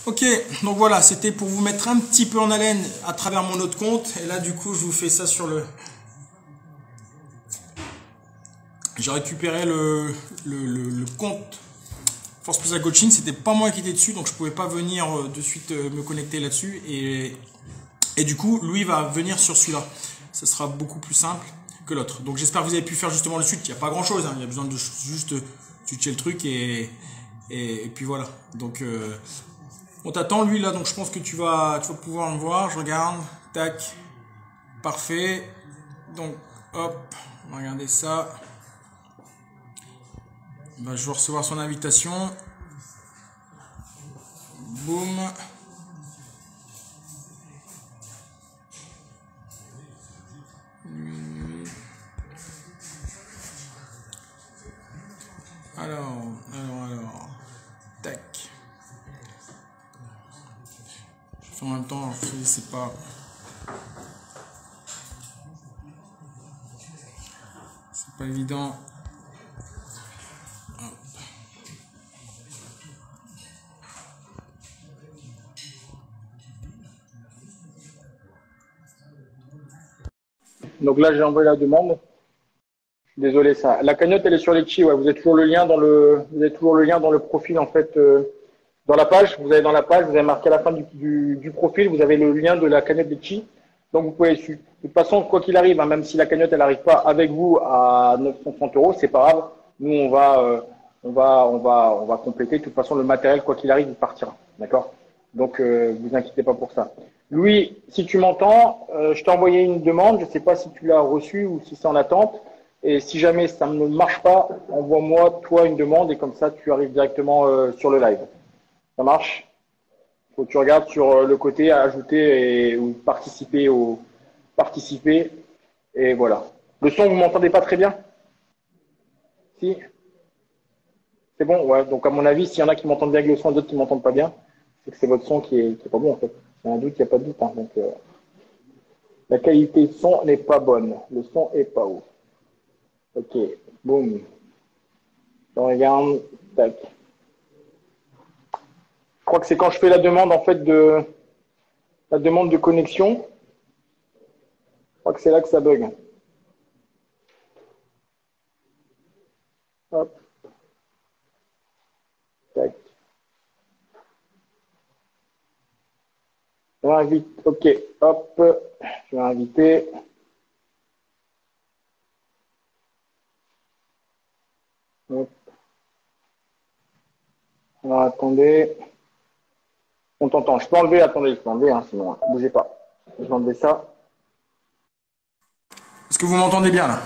Ok, donc voilà, c'était pour vous mettre un petit peu en haleine à travers mon autre compte. Et là, du coup, je vous fais ça sur le... J'ai récupéré le compte Force Plaza Coaching. C'était pas moi qui étais dessus, donc je pouvais pas venir de suite me connecter là-dessus. Et du coup, lui va venir sur celui-là. Ça sera beaucoup plus simple que l'autre. Donc j'espère que vous avez pu faire justement le suite. Il n'y a pas grand-chose, hein. Il y a besoin de juste switcher le truc et puis voilà. Donc... on t'attend lui là, donc je pense que tu vas pouvoir me voir. Je regarde, tac, parfait. Donc hop, on va regarder ça. Ben, je vais recevoir son invitation. Boum. Alors, tac. En même temps, c'est pas évident. Hop. Donc là, j'ai envoyé la demande. Désolé, ça. La cagnotte, elle est sur Litchi. Ouais, vous avez toujours le lien dans le profil en fait, dans la page. Vous avez dans la page, vous avez marqué à la fin du profil, vous avez le lien de la cagnotte Litchi. Donc vous pouvez suivre. De toute façon, quoi qu'il arrive, hein, même si la cagnotte elle n'arrive pas avec vous à 930 euros, c'est pas grave. Nous, on va compléter. De toute façon, le matériel, quoi qu'il arrive, il partira. D'accord? Donc, vous inquiétez pas pour ça. Louis, si tu m'entends, je t'ai envoyé une demande. Je ne sais pas si tu l'as reçue ou si c'est en attente. Et si jamais ça ne marche pas, envoie-moi toi une demande et comme ça tu arrives directement sur le live. Ça marche? Faut que tu regardes sur le côté ajouter ou participer et voilà. Le son, vous m'entendez pas très bien? Si? C'est bon? Ouais. Donc à mon avis, s'il y en a qui m'entendent bien avec le son et d'autres qui m'entendent pas bien, c'est que c'est votre son qui est pas bon en fait. Il y a un doute, il n'y a pas de doute. Hein. Donc la qualité son n'est pas bonne. Le son est pas haut. Ok, boum. Je regarde, tac. Je crois que c'est quand je fais la demande en fait la demande de connexion. Je crois que c'est là que ça bug. Hop, tac. Je vais inviter. Ok, hop. Je vais inviter. Hop. Alors attendez. On t'entend. Je peux enlever, attendez, je peux enlever, hein, sinon, hein. Bougez pas. Je vais enlever ça. Est-ce que vous m'entendez bien là?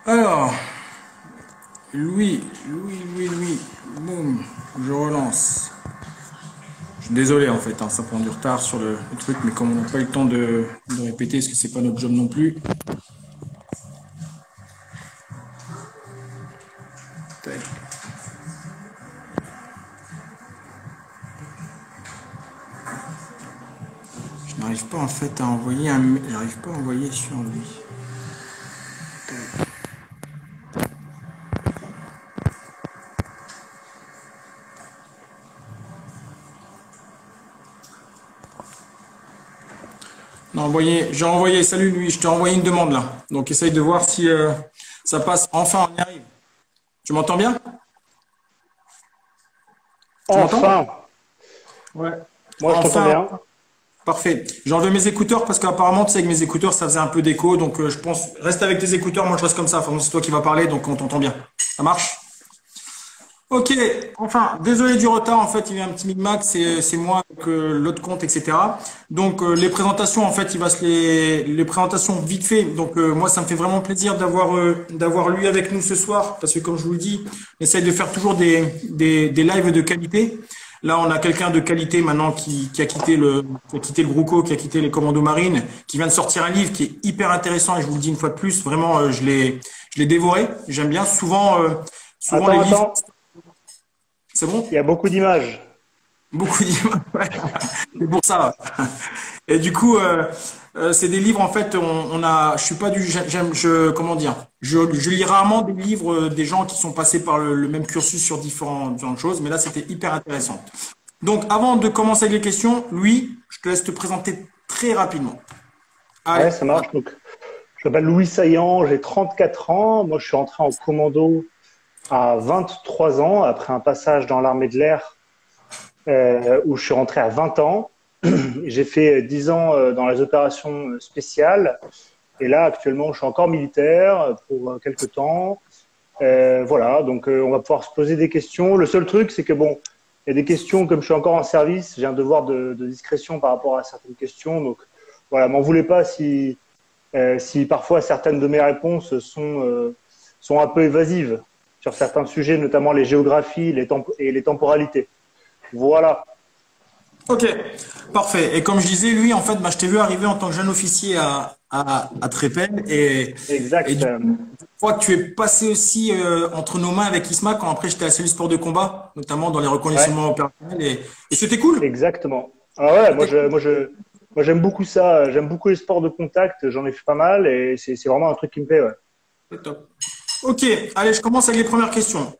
Alors, Louis, boum, je relance. Je suis désolé en fait, hein, ça prend du retard sur le truc, mais comme on n'a pas eu le temps de répéter, parce que c'est pas notre job non plus. Tac. Je n'arrive pas en fait à envoyer j'arrive pas à envoyer sur lui. Tac. J'ai envoyé, salut lui, je t'ai envoyé une demande là. Donc essaye de voir si ça passe. Enfin, on y arrive. Tu m'entends bien? Tu m'entends? Enfin. Ouais. Moi, je t'entends Enfin, bien. parfait. J'ai enlevé mes écouteurs parce qu'apparemment, tu sais, avec mes écouteurs, ça faisait un peu d'écho. Donc je pense, reste avec tes écouteurs, moi je reste comme ça. Enfin, c'est toi qui vas parler, donc on t'entend bien. Ça marche? Ok, enfin, désolé du retard, en fait, il y a eu un petit micmac, c'est moi avec l'autre compte, etc. Donc, les présentations, en fait, il va se les présentations vite fait. Donc, moi, ça me fait vraiment plaisir d'avoir lui avec nous ce soir, parce que comme je vous le dis, on essaye de faire toujours des lives de qualité. Là, on a quelqu'un de qualité maintenant qui a quitté le Grouco, qui a quitté les commandos marines, qui vient de sortir un livre qui est hyper intéressant, et je vous le dis une fois de plus, vraiment, je l'ai dévoré. J'aime bien. Souvent les livres. Attends. C'est bon? Il y a beaucoup d'images. Beaucoup d'images. Ouais. C'est pour ça. Et du coup, c'est des livres, en fait, je suis pas du, comment dire, je lis rarement des livres des gens qui sont passés par le même cursus sur différentes choses, mais là, c'était hyper intéressant. Donc, avant de commencer avec les questions, Louis, je te laisse te présenter très rapidement. Allez, Ouais, ça marche. Donc, je m'appelle Louis Saillant, j'ai 34 ans. Moi, je suis entré en commando à 23 ans, après un passage dans l'armée de l'air où je suis rentré à 20 ans. J'ai fait 10 ans dans les opérations spéciales. Et là, actuellement, je suis encore militaire pour quelques temps. Voilà, donc on va pouvoir se poser des questions. Le seul truc, c'est que bon, il y a des questions, comme je suis encore en service, j'ai un devoir de discrétion par rapport à certaines questions. Donc voilà, m'en voulez pas si parfois certaines de mes réponses sont un peu évasives sur certains sujets, notamment les géographies et les temporalités. Voilà. ok, parfait. Et comme je disais, lui, en fait, bah, je t'ai vu arriver en tant que jeune officier à Trépel et Exact. du coup, je crois que tu es passé aussi entre nos mains avec Isma quand après j'étais à la cellule sport de combat, notamment dans les Ouais, reconditionnements opérationnels et c'était cool. exactement. Ah ouais, C'était cool. moi j'aime beaucoup ça. J'aime beaucoup les sports de contact. J'en ai fait pas mal et c'est vraiment un truc qui me plaît. Ouais. C'est top. Ok, allez, je commence avec les premières questions.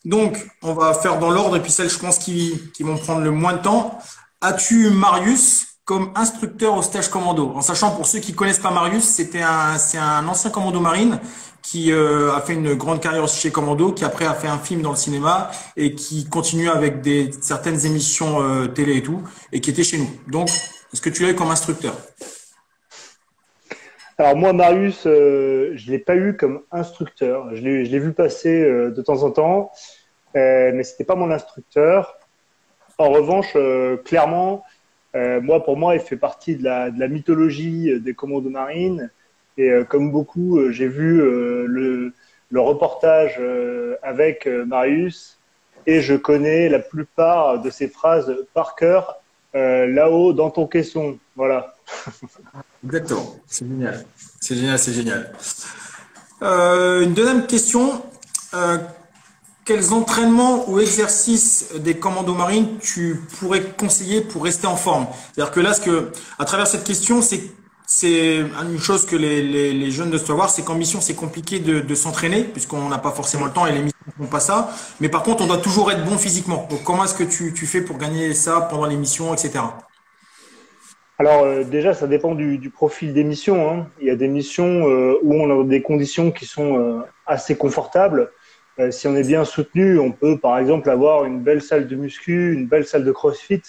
Donc, on va faire dans l'ordre et puis celles, je pense, qui vont prendre le moins de temps. As-tu Marius comme instructeur au stage commando? En sachant, pour ceux qui connaissent pas Marius, c'est un ancien commando marine qui a fait une grande carrière aussi chez Commando, qui après a fait un film dans le cinéma et qui continue avec certaines émissions télé et tout, et qui était chez nous. Donc, est-ce que tu l'as eu comme instructeur? Alors moi, Marius, je l'ai pas eu comme instructeur. Je l'ai vu passer de temps en temps, mais c'était pas mon instructeur. En revanche, clairement, moi, pour moi, il fait partie de la mythologie des commandos marines. Et comme beaucoup, j'ai vu le reportage avec Marius et je connais la plupart de ses phrases par cœur là-haut dans ton caisson. Voilà. Exactement. C'est génial. C'est génial, c'est génial. Une deuxième question. Euh, Quels entraînements ou exercices des commandos marines tu pourrais conseiller pour rester en forme? C'est-à-dire que là, à travers cette question, c'est une chose que les jeunes doivent savoir, c'est qu'en mission, c'est compliqué de s'entraîner puisqu'on n'a pas forcément le temps et les missions ne font pas ça. Mais par contre, on doit toujours être bon physiquement. Donc, comment est-ce que tu fais pour gagner ça pendant les missions, etc. Alors déjà, ça dépend du profil des missions, hein. Il y a des missions où on a des conditions qui sont assez confortables. Si on est bien soutenu, on peut par exemple avoir une belle salle de muscu, une belle salle de CrossFit.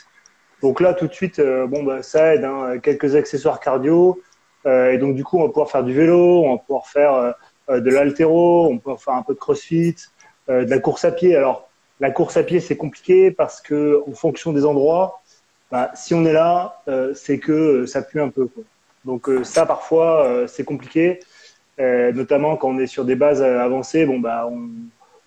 Donc là, tout de suite, bon bah ça aide, hein, quelques accessoires cardio. Et donc du coup, on va pouvoir faire du vélo, on va pouvoir faire de l'haltéro, on va pouvoir faire un peu de CrossFit, de la course à pied. Alors la course à pied, c'est compliqué parce que en fonction des endroits bah, si on est là, c'est que ça pue un peu, quoi. Donc ça, parfois, c'est compliqué, notamment quand on est sur des bases avancées. Bon, bah,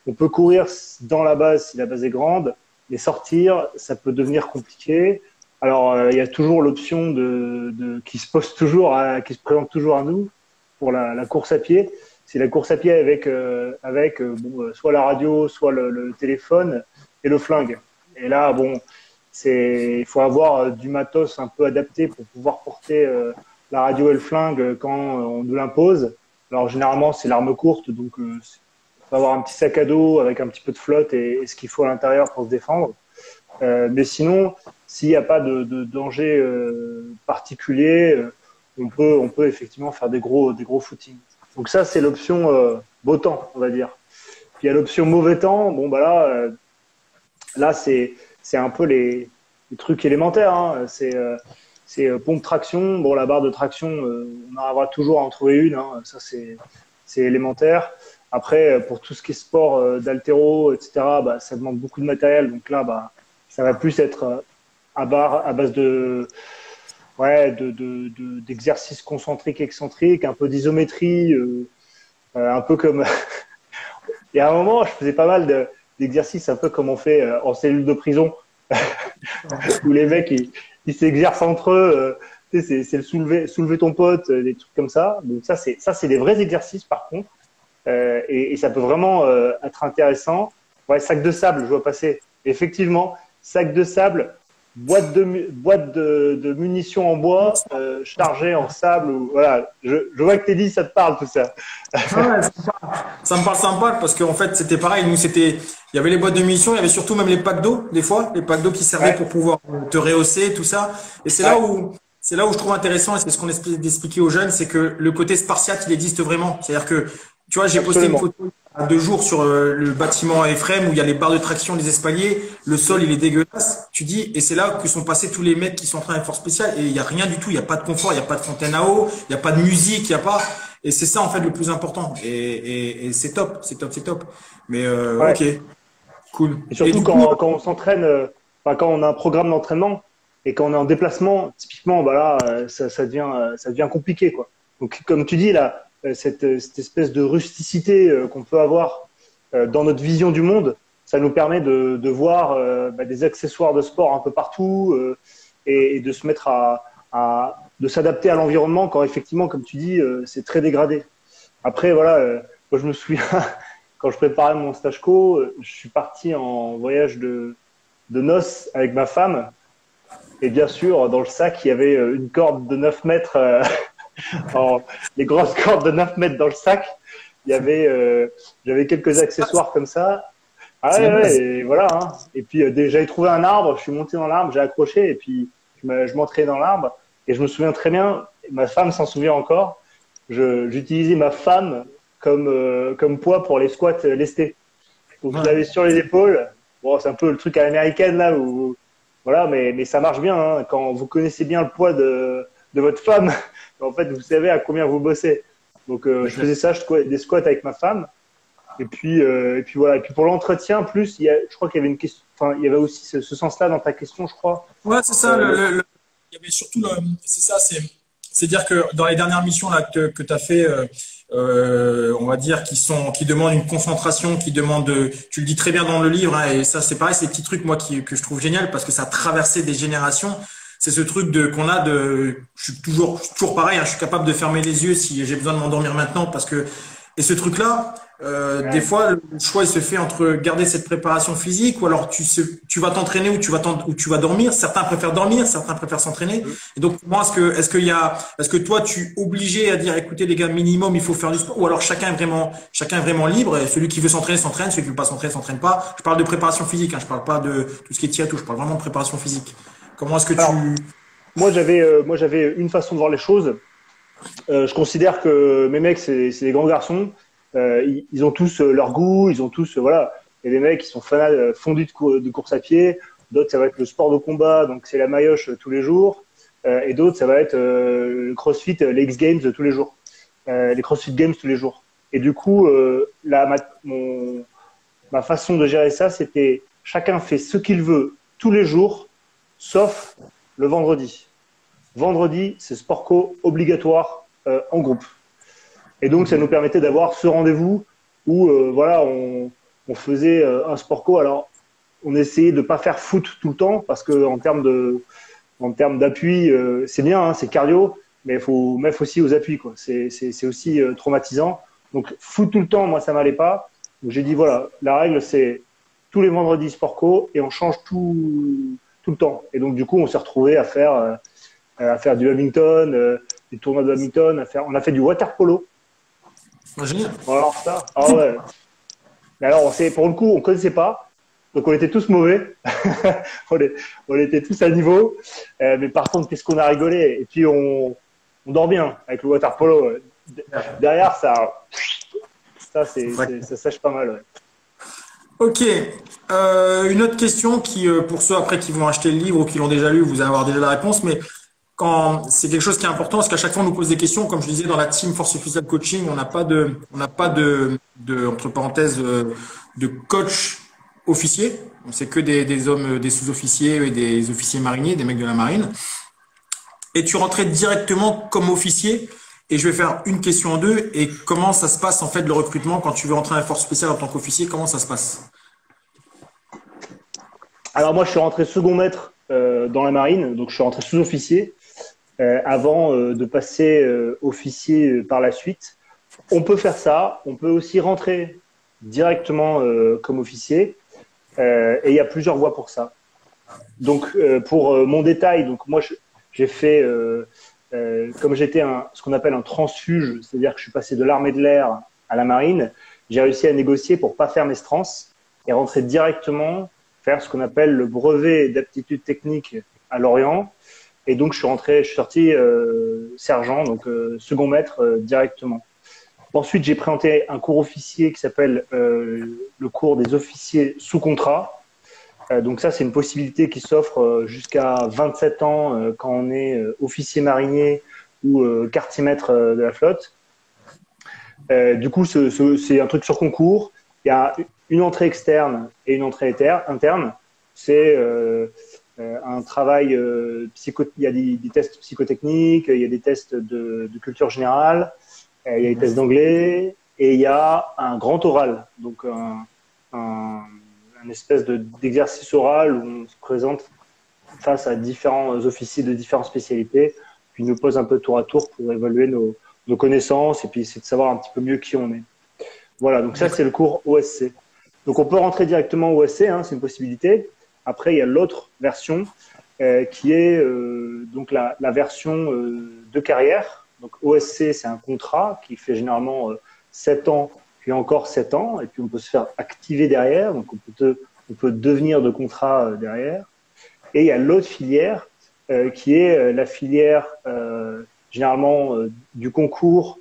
on peut courir dans la base si la base est grande, mais sortir, ça peut devenir compliqué. Alors, il y a toujours l'option qui se pose toujours, qui se présente toujours à nous pour la course à pied. C'est la course à pied avec bon, soit la radio, soit le téléphone et le flingue. Et là, bon, il faut avoir du matos un peu adapté pour pouvoir porter la radio et le flingue quand on nous l'impose. Alors généralement c'est l'arme courte, donc il faut avoir un petit sac à dos avec un petit peu de flotte et ce qu'il faut à l'intérieur pour se défendre. Mais sinon, s'il n'y a pas de danger particulier, on peut effectivement faire des gros footings. Donc ça c'est l'option beau temps, on va dire. Puis il y a l'option mauvais temps. Bon bah là c'est un peu les trucs élémentaires, hein. C'est pompe traction. Bon, la barre de traction, on arrivera toujours à en trouver une, hein. Ça, c'est élémentaire. Après, pour tout ce qui est sport d'haltéro, etc., bah, ça demande beaucoup de matériel. Donc là, bah, ça va plus être à base ouais, d'exercices concentriques, excentriques, un peu d'isométrie, un peu comme. Il y a un moment, je faisais pas mal d'exercices, un peu comme on fait en cellule de prison, où les mecs ils s'exercent entre eux. Tu sais, c'est le soulever ton pote, des trucs comme ça. Donc ça c'est des vrais exercices par contre, et ça peut vraiment être intéressant. Ouais, sac de sable, je vois passer. Effectivement, sac de sable, boîte de munitions en bois chargée en sable. Voilà, je vois que Teddy, ça te parle tout ça. Ouais, ça me parle sympa parce qu'en fait, c'était pareil. Nous, il y avait les boîtes de munitions, il y avait surtout même les packs d'eau, des fois, les packs d'eau qui servaient Ouais, pour pouvoir te rehausser, tout ça. Et ouais, c'est là où je trouve intéressant, et c'est ce qu'on essaie d'expliquer aux jeunes, c'est que le côté spartiate, il existe vraiment. C'est-à-dire que, tu vois, j'ai posté une absolument. photo il y a 2 jours sur le bâtiment Ephraim où il y a les barres de traction des espaliers, le sol, il est dégueulasse. Tu dis, et c'est là que sont passés tous les mecs qui sont en train d'être fort spécial, et il y a rien du tout, il y a pas de confort, il y a pas de fontaine à eau, il y a pas de musique, il y a pas, et c'est ça, en fait, le plus important. Et c'est top, c'est top, c'est top. Mais, Ouais. ok, cool. Et Et surtout du coup, quand on s'entraîne, enfin, quand on a un programme d'entraînement et quand on est en déplacement, typiquement, bah là, ça devient compliqué, quoi. Donc, comme tu dis, là, cette espèce de rusticité qu'on peut avoir dans notre vision du monde, ça nous permet de voir des accessoires de sport un peu partout et de se mettre de s'adapter à l'environnement quand effectivement, comme tu dis, c'est très dégradé. Après, voilà, moi je me souviens quand je préparais mon stage co, je suis parti en voyage de noces avec ma femme. Et bien sûr, dans le sac, il y avait une corde de 9 mètres, les grosses cordes de 9 mètres dans le sac. Il y avait, j'avais quelques accessoires comme ça. Ah c'est ouais, la ouais, base. et voilà. Hein. Et puis j'avais trouvé un arbre, je suis monté dans l'arbre, j'ai accroché et puis je m'entraînais dans l'arbre. Et je me souviens très bien, ma femme s'en souvient encore, j'utilisais ma femme comme poids pour les squats lestés. Donc je l'avais Ouais. sur les épaules. Bon, c'est un peu le truc à l'américaine là où voilà, mais ça marche bien hein. Quand vous connaissez bien le poids de votre femme, en fait vous savez à combien vous bossez. Donc C'est je clair. faisais ça, des squats avec ma femme. Et puis voilà. Et puis pour l'entretien, plus, je crois qu'il y avait une question, enfin, il y avait aussi ce sens-là dans ta question, je crois. Ouais, c'est ça. Le, Il y avait surtout c'est ça, c'est dire que dans les dernières missions là que tu as fait, on va dire qui demandent une concentration, qui demandent tu le dis très bien dans le livre, hein, et ça c'est pareil, c'est des petits trucs moi que je trouve génial parce que ça a traversé des générations. C'est ce truc qu'on a je suis toujours pareil, hein, je suis capable de fermer les yeux si j'ai besoin de m'endormir maintenant parce que et ce truc-là, des ouais, fois, le choix il se fait entre garder cette préparation physique ou alors tu vas t'entraîner ou ou tu vas dormir. Certains préfèrent dormir, certains préfèrent s'entraîner. Et donc, pour moi, est-ce que toi, tu es obligé à dire, écoutez, les gars, minimum, il faut faire du sport ou alors chacun est vraiment libre et celui qui veut s'entraîner, s'entraîne, celui qui veut pas s'entraîner, s'entraîne pas. Je parle de préparation physique, hein, je parle pas de tout ce qui est tir et tout, je parle vraiment de préparation physique. Comment est-ce que alors, tu, moi, j'avais une façon de voir les choses. Je considère que mes mecs, c'est des grands garçons. Ils ont tous leur goût, ils ont tous, voilà. Il y a des mecs qui sont fondus de course à pied. D'autres, ça va être le sport de combat, donc c'est la maillotche tous les jours. Et d'autres, ça va être le CrossFit, les X Games tous les jours. Les CrossFit Games tous les jours. Et du coup, ma façon de gérer ça, c'était chacun fait ce qu'il veut tous les jours, sauf le vendredi. Vendredi, c'est sport co obligatoire en groupe. Et donc, ça nous permettait d'avoir ce rendez-vous où voilà, on faisait un sport co. Alors, on essayait de pas faire foot tout le temps parce que en termes d'appui, c'est bien, hein, c'est cardio, mais il faut mettre aussi aux appuis, quoi. C'est aussi traumatisant. Donc, foot tout le temps, moi, ça m'allait pas. Donc, j'ai dit voilà, la règle, c'est tous les vendredis sport co et on change tout le temps. Et donc, du coup, on s'est retrouvé à faire du badminton, du tournoi de badminton, on a fait du water polo. imaginer? Alors ça, ah ouais. Mais alors, pour le coup, on connaissait pas. Donc, on était tous mauvais. on, on était tous à niveau. Mais par contre, qu'est-ce qu'on a rigolé. Et puis, on dort bien avec le water polo. Derrière, ça sèche pas mal. Ouais. Ok. Une autre question qui, pour ceux après qui vont acheter le livre ou qui l'ont déjà lu, vous allez avoir déjà la réponse, mais quand c'est quelque chose qui est important, parce qu'à chaque fois on nous pose des questions, comme je disais dans la team Force Official Coaching, on n'a pas entre parenthèses, de coach officier. C'est que des hommes, des sous-officiers et des officiers mariniers, des mecs de la marine. Et tu rentrais directement comme officier. Et je vais faire une question en deux. Et comment ça se passe en fait le recrutement quand tu veux entrer à la force spéciale en tant qu'officier? Comment ça se passe? Alors, moi, je suis rentré second maître dans la marine. Donc, je suis rentré sous-officier avant de passer officier par la suite. On peut faire ça. On peut aussi rentrer directement comme officier. Et il y a plusieurs voies pour ça. Donc, pour mon détail, donc moi, j'ai fait, comme j'étais ce qu'on appelle un transfuge, c'est-à-dire que je suis passé de l'armée de l'air à la marine, j'ai réussi à négocier pour pas faire mes trans et rentrer directement faire ce qu'on appelle le brevet d'aptitude technique à Lorient. Et donc, je suis sorti sergent, donc second maître directement. Ensuite, j'ai présenté un cours officier qui s'appelle le cours des officiers sous contrat. Donc ça, c'est une possibilité qui s'offre jusqu'à 27 ans quand on est officier marinier ou quartier-maître de la flotte. Du coup, c'est un truc sur concours. Il y a une entrée externe et une entrée interne. C'est un travail il y a des tests psychotechniques, il y a des tests de culture générale, il y a des tests d'anglais et il y a un grand oral, donc un espèce d'exercice oral où on se présente face à différents officiers de différentes spécialités, puis nous pose un peu tour à tour pour évaluer nos connaissances et puis essayer de savoir un petit peu mieux qui on est. Voilà, donc ça c'est le cours OSC. Donc on peut rentrer directement au OSC, hein, c'est une possibilité. Après, il y a l'autre version qui est donc la version de carrière. Donc OSC, c'est un contrat qui fait généralement 7 ans, puis encore 7 ans, et puis on peut se faire activer derrière, donc on peut devenir de contrat derrière. Et il y a l'autre filière qui est la filière généralement du concours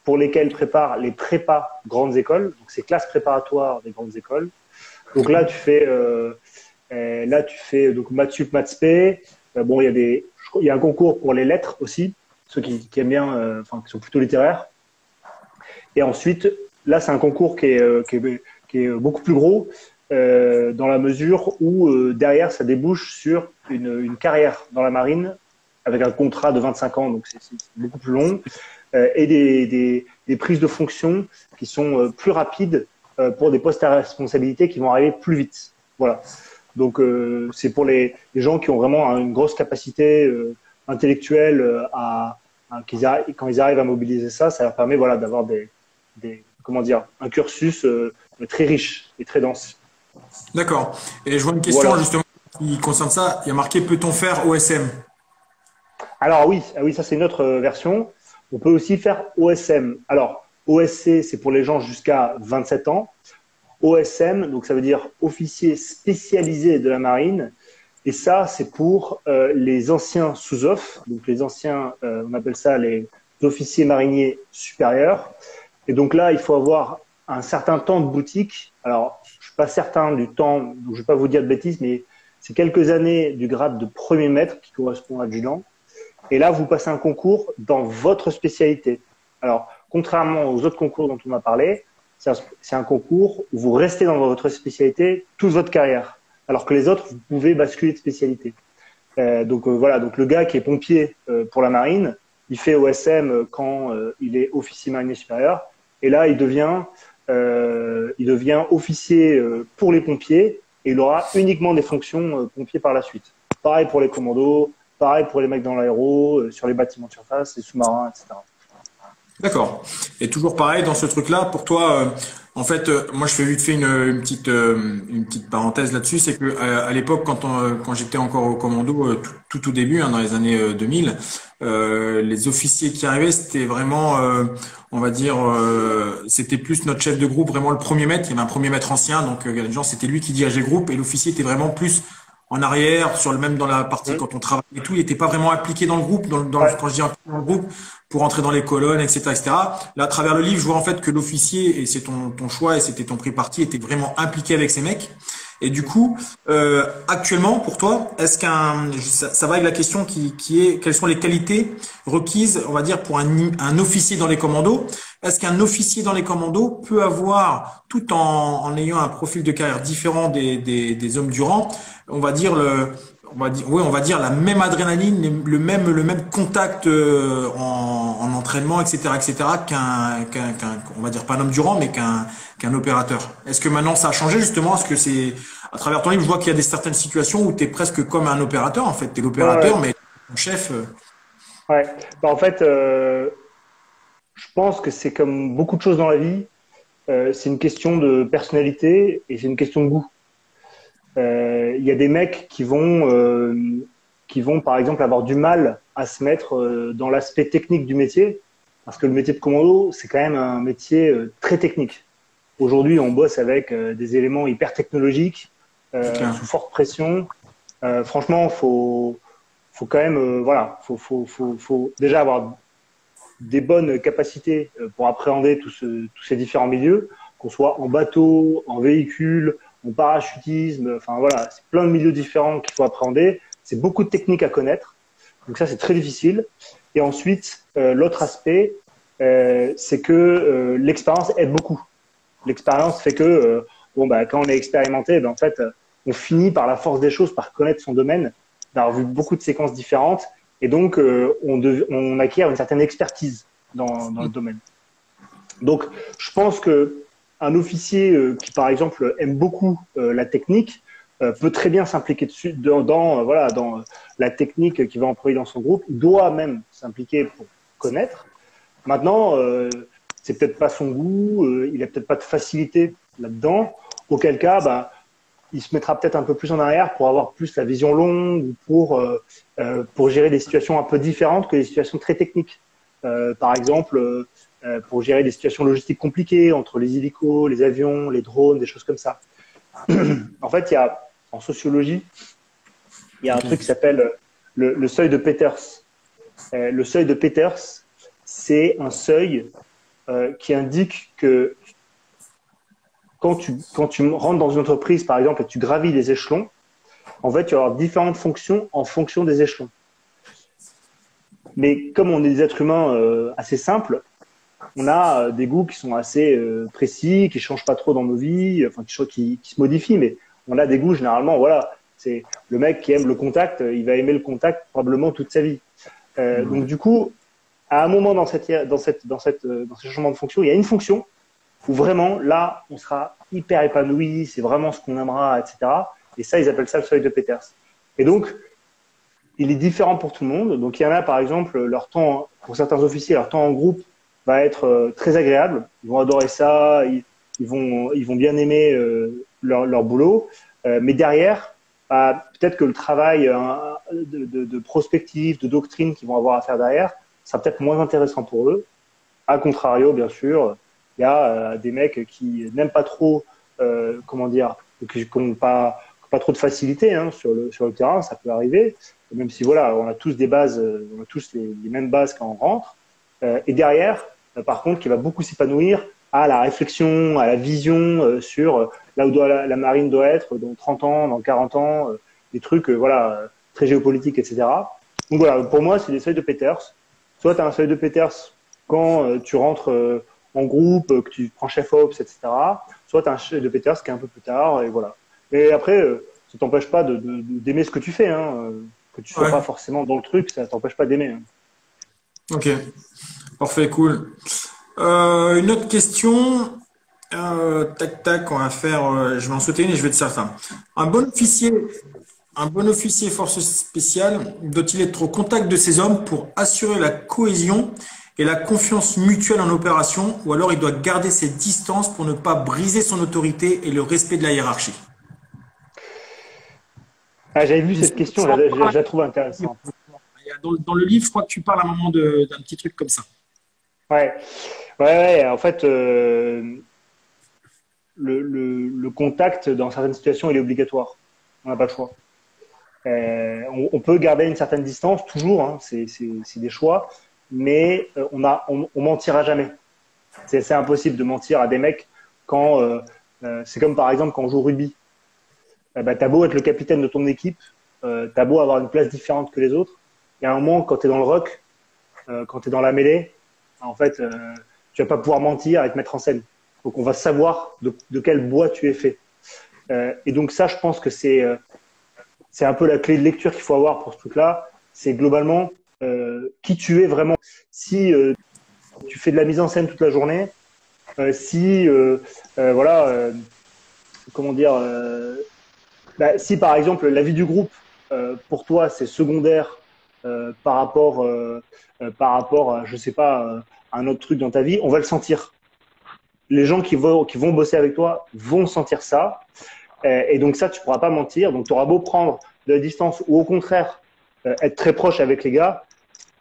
pour lesquels préparent les prépas grandes écoles, donc c'est classes préparatoires des grandes écoles. Donc là, tu fais donc maths sup, maths spé. Bon, il y a un concours pour les lettres aussi, ceux qui aiment bien, qui sont plutôt littéraires. Et ensuite, là, c'est un concours qui est beaucoup plus gros dans la mesure où derrière, ça débouche sur une carrière dans la marine avec un contrat de 25 ans, donc c'est beaucoup plus long, et des prises de fonction qui sont plus rapides pour des postes à responsabilité qui vont arriver plus vite. Voilà. Donc, c'est pour les gens qui ont vraiment une grosse capacité intellectuelle quand ils arrivent à mobiliser ça, ça leur permet voilà, d'avoir un cursus très riche et très dense. D'accord. Et je vois une question voilà. Justement qui concerne ça. Il y a marqué peut-on faire OSM? Alors oui, ça c'est une autre version. On peut aussi faire OSM. Alors, OSC, c'est pour les gens jusqu'à 27 ans. OSM, donc ça veut dire officier spécialisé de la marine. Et ça, c'est pour les anciens sous-off, donc les anciens, on appelle ça les officiers mariniers supérieurs. Et donc là, il faut avoir un certain temps de boutique. Alors, je suis pas certain du temps, donc je vais pas vous dire de bêtises, mais c'est quelques années du grade de premier maître qui correspond à adjudant. Et là, vous passez un concours dans votre spécialité. Alors, contrairement aux autres concours dont on a parlé, c'est un concours où vous restez dans votre spécialité toute votre carrière. Alors que les autres, vous pouvez basculer de spécialité. Donc voilà, donc le gars qui est pompier pour la marine, il fait OSM quand il est officier marinier supérieur. Et là, il devient officier pour les pompiers et il aura uniquement des fonctions pompiers par la suite. Pareil pour les commandos, pareil pour les mecs dans l'aéro, sur les bâtiments de surface, les sous-marins, etc. D'accord. Et toujours pareil dans ce truc-là, pour toi, en fait, moi je fais vite fait une petite parenthèse là-dessus, c'est que à l'époque, quand j'étais encore au commando, tout au début, hein, dans les années 2000, les officiers qui arrivaient, c'était vraiment, on va dire, c'était plus notre chef de groupe, vraiment le premier maître. Il y avait un premier maître ancien, donc les gens, c'était lui qui dirigeait le groupe, et l'officier était vraiment plus en arrière, même dans la partie quand on travaille et tout, il n'était pas vraiment impliqué dans le groupe, quand je dis impliqué dans le groupe, pour entrer dans les colonnes, etc., etc. Là, à travers le livre, je vois en fait que l'officier, et c'est ton choix et c'était ton pris parti, était vraiment impliqué avec ces mecs. Et du coup, actuellement, pour toi, est-ce ça va avec la question qui est, quelles sont les qualités requises, on va dire, pour un officier dans les commandos? Est-ce qu'un officier dans les commandos peut avoir, tout en ayant un profil de carrière différent des hommes du rang, on va dire la même adrénaline, le même contact en entraînement, etc., on va dire pas un homme du rang, mais qu'un opérateur. Est-ce que maintenant ça a changé justement? Est-ce que c'est à travers ton livre, je vois qu'il y a certaines situations où tu es presque comme un opérateur en fait, tu es l'opérateur, mais ton chef. Ouais. En fait, je pense que c'est comme beaucoup de choses dans la vie, c'est une question de personnalité et c'est une question de goût. Il y a des mecs qui vont, par exemple, avoir du mal à se mettre dans l'aspect technique du métier, parce que le métier de commando, c'est quand même un métier très technique. Aujourd'hui, on bosse avec des éléments hyper technologiques, sous forte pression. Franchement, faut quand même, voilà, faut déjà avoir des bonnes capacités pour appréhender tous ces différents milieux, qu'on soit en bateau, en véhicule, en parachutisme, enfin voilà, c'est plein de milieux différents qu'il faut appréhender. C'est beaucoup de techniques à connaître, donc ça c'est très difficile. Et ensuite, l'autre aspect, c'est que l'expérience aide beaucoup. L'expérience fait que bon bah quand on est expérimenté, ben, en fait, on finit par la force des choses par connaître son domaine, d'avoir vu beaucoup de séquences différentes, et donc on acquiert une certaine expertise dans le domaine. Donc, je pense que un officier qui, par exemple, aime beaucoup la technique peut très bien s'impliquer dessus voilà, dans la technique qu'il va employer dans son groupe. Il doit même s'impliquer pour connaître. Maintenant, c'est peut-être pas son goût, il a peut-être pas de facilité là-dedans. Auquel cas, bah, il se mettra peut-être un peu plus en arrière pour avoir plus la vision longue ou pour gérer des situations un peu différentes que des situations très techniques. Par exemple, pour gérer des situations logistiques compliquées entre les hélicos, les avions, les drones, des choses comme ça. En fait, en sociologie, il y a un truc qui s'appelle le seuil de Peters. Le seuil de Peters, c'est un seuil qui indique que quand tu rentres dans une entreprise, par exemple, et que tu gravis les échelons, en fait, tu vas avoir différentes fonctions en fonction des échelons. Mais comme on est des êtres humains assez simples, on a des goûts qui sont assez précis, qui changent pas trop dans nos vies, enfin qui se modifient, mais on a des goûts généralement, voilà. C'est le mec qui aime le contact, il va aimer le contact probablement toute sa vie. Donc du coup, à un moment dans ce changement de fonction, il y a une fonction où vraiment là, on sera hyper épanoui, c'est vraiment ce qu'on aimera, etc. Et ça, ils appellent ça le seuil de Peters. Et donc, il est différent pour tout le monde. Donc il y en a par exemple, leur temps, pour certains officiers, leur temps en groupe va être très agréable. Ils vont adorer ça, ils vont bien aimer leur boulot. Mais derrière, peut-être que le travail de prospective, de doctrine qu'ils vont avoir à faire derrière, sera peut-être moins intéressant pour eux. A contrario, bien sûr, il y a des mecs qui n'aiment pas trop, comment dire, qui n'ont pas trop de facilité sur le terrain, ça peut arriver. Même si voilà, on a tous des bases, on a tous les mêmes bases quand on rentre. Et derrière, par contre, qui va beaucoup s'épanouir à la réflexion, à la vision sur là où la marine doit être dans 30 ans, dans 40 ans, des trucs voilà, très géopolitiques, etc. Donc voilà, pour moi, c'est des seuils de Peters. Soit tu as un seuil de Peters quand tu rentres en groupe, que tu prends chef ops, etc. Soit tu as un seuil de Peters qui est un peu plus tard, et voilà. Mais après, ça t'empêche pas d'aimer ce que tu fais, que tu sois pas forcément dans le truc, ça t'empêche pas d'aimer. Ok, parfait, cool. Une autre question. Tac, tac, on va faire. Je vais en sauter une et je vais être certain. Un bon officier force spéciale doit-il être au contact de ses hommes pour assurer la cohésion et la confiance mutuelle en opération, ou alors il doit garder ses distances pour ne pas briser son autorité et le respect de la hiérarchie? Ah, j'avais vu cette question, je la trouve intéressante. Dans le livre, je crois que tu parles à un moment d'un petit truc comme ça. Ouais. En fait, le contact dans certaines situations, il est obligatoire. On n'a pas le choix. On peut garder une certaine distance, toujours, c'est des choix, mais on mentira jamais. C'est impossible de mentir à des mecs quand c'est comme par exemple quand on joue au rugby. T'as beau être le capitaine de ton équipe, t'as beau avoir une place différente que les autres, il y a un moment quand t'es dans le ruck, quand t'es dans la mêlée, en fait, tu vas pas pouvoir mentir et te mettre en scène. Donc on va savoir de quel bois tu es fait. Et donc ça, je pense que c'est un peu la clé de lecture qu'il faut avoir pour ce truc-là. C'est globalement qui tu es vraiment. Si tu fais de la mise en scène toute la journée, voilà, comment dire, si par exemple la vie du groupe pour toi c'est secondaire par rapport à, je sais pas, un autre truc dans ta vie, on va le sentir. Les gens qui vont bosser avec toi vont sentir ça. Et donc ça, tu pourras pas mentir. Donc tu auras beau prendre de la distance ou au contraire être très proche avec les gars,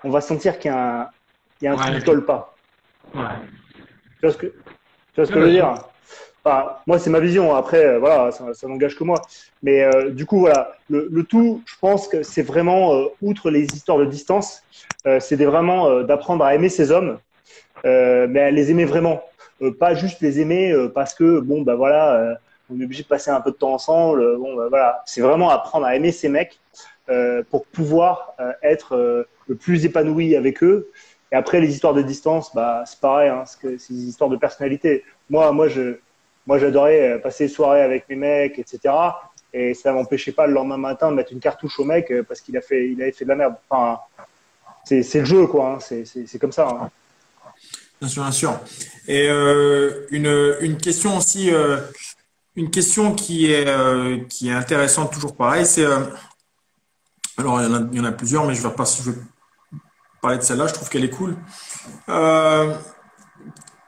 on va sentir qu'il y a un truc qui colle pas. Ouais. Tu vois ce que je veux dire? Enfin, moi, c'est ma vision. Après, voilà, ça n'engage que moi. Mais du coup, voilà, le tout, je pense que c'est vraiment, outre les histoires de distance, c'est vraiment d'apprendre à aimer ces hommes, mais à les aimer vraiment. Pas juste les aimer parce que, bon, bah voilà, on est obligé de passer un peu de temps ensemble. Bon, bah, voilà, c'est vraiment apprendre à aimer ces mecs pour pouvoir être le plus épanoui avec eux. Et après, les histoires de distance, bah, c'est pareil, hein, c'est des histoires de personnalité. Moi, j'adorais passer les soirées avec mes mecs, etc. Et ça m'empêchait pas le lendemain matin de mettre une cartouche au mec parce qu'il avait fait de la merde. Enfin, c'est le jeu, quoi. Hein. C'est comme ça. Hein. Bien sûr, bien sûr. Et une question aussi, une question qui est intéressante, toujours pareil, c'est alors il y en a plusieurs, mais je vais parler de celle-là. Je trouve qu'elle est cool. Euh,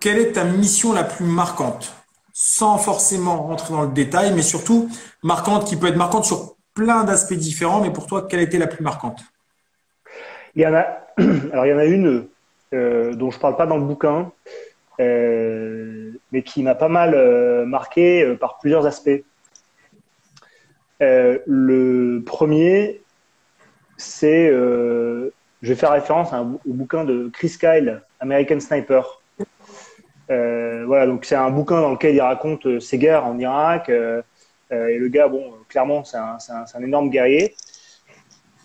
Quelle est ta mission la plus marquante? Sans forcément rentrer dans le détail, mais surtout marquante, qui peut être marquante sur plein d'aspects différents. Mais pour toi, quelle a été la plus marquante? Il y en a, alors il y en a une dont je parle pas dans le bouquin, mais qui m'a pas mal marqué par plusieurs aspects. Le premier, c'est, je vais faire référence au bouquin de Chris Kyle, American Sniper. Voilà, donc c'est un bouquin dans lequel il raconte ses guerres en Irak. Et le gars, bon, clairement, c'est un énorme guerrier.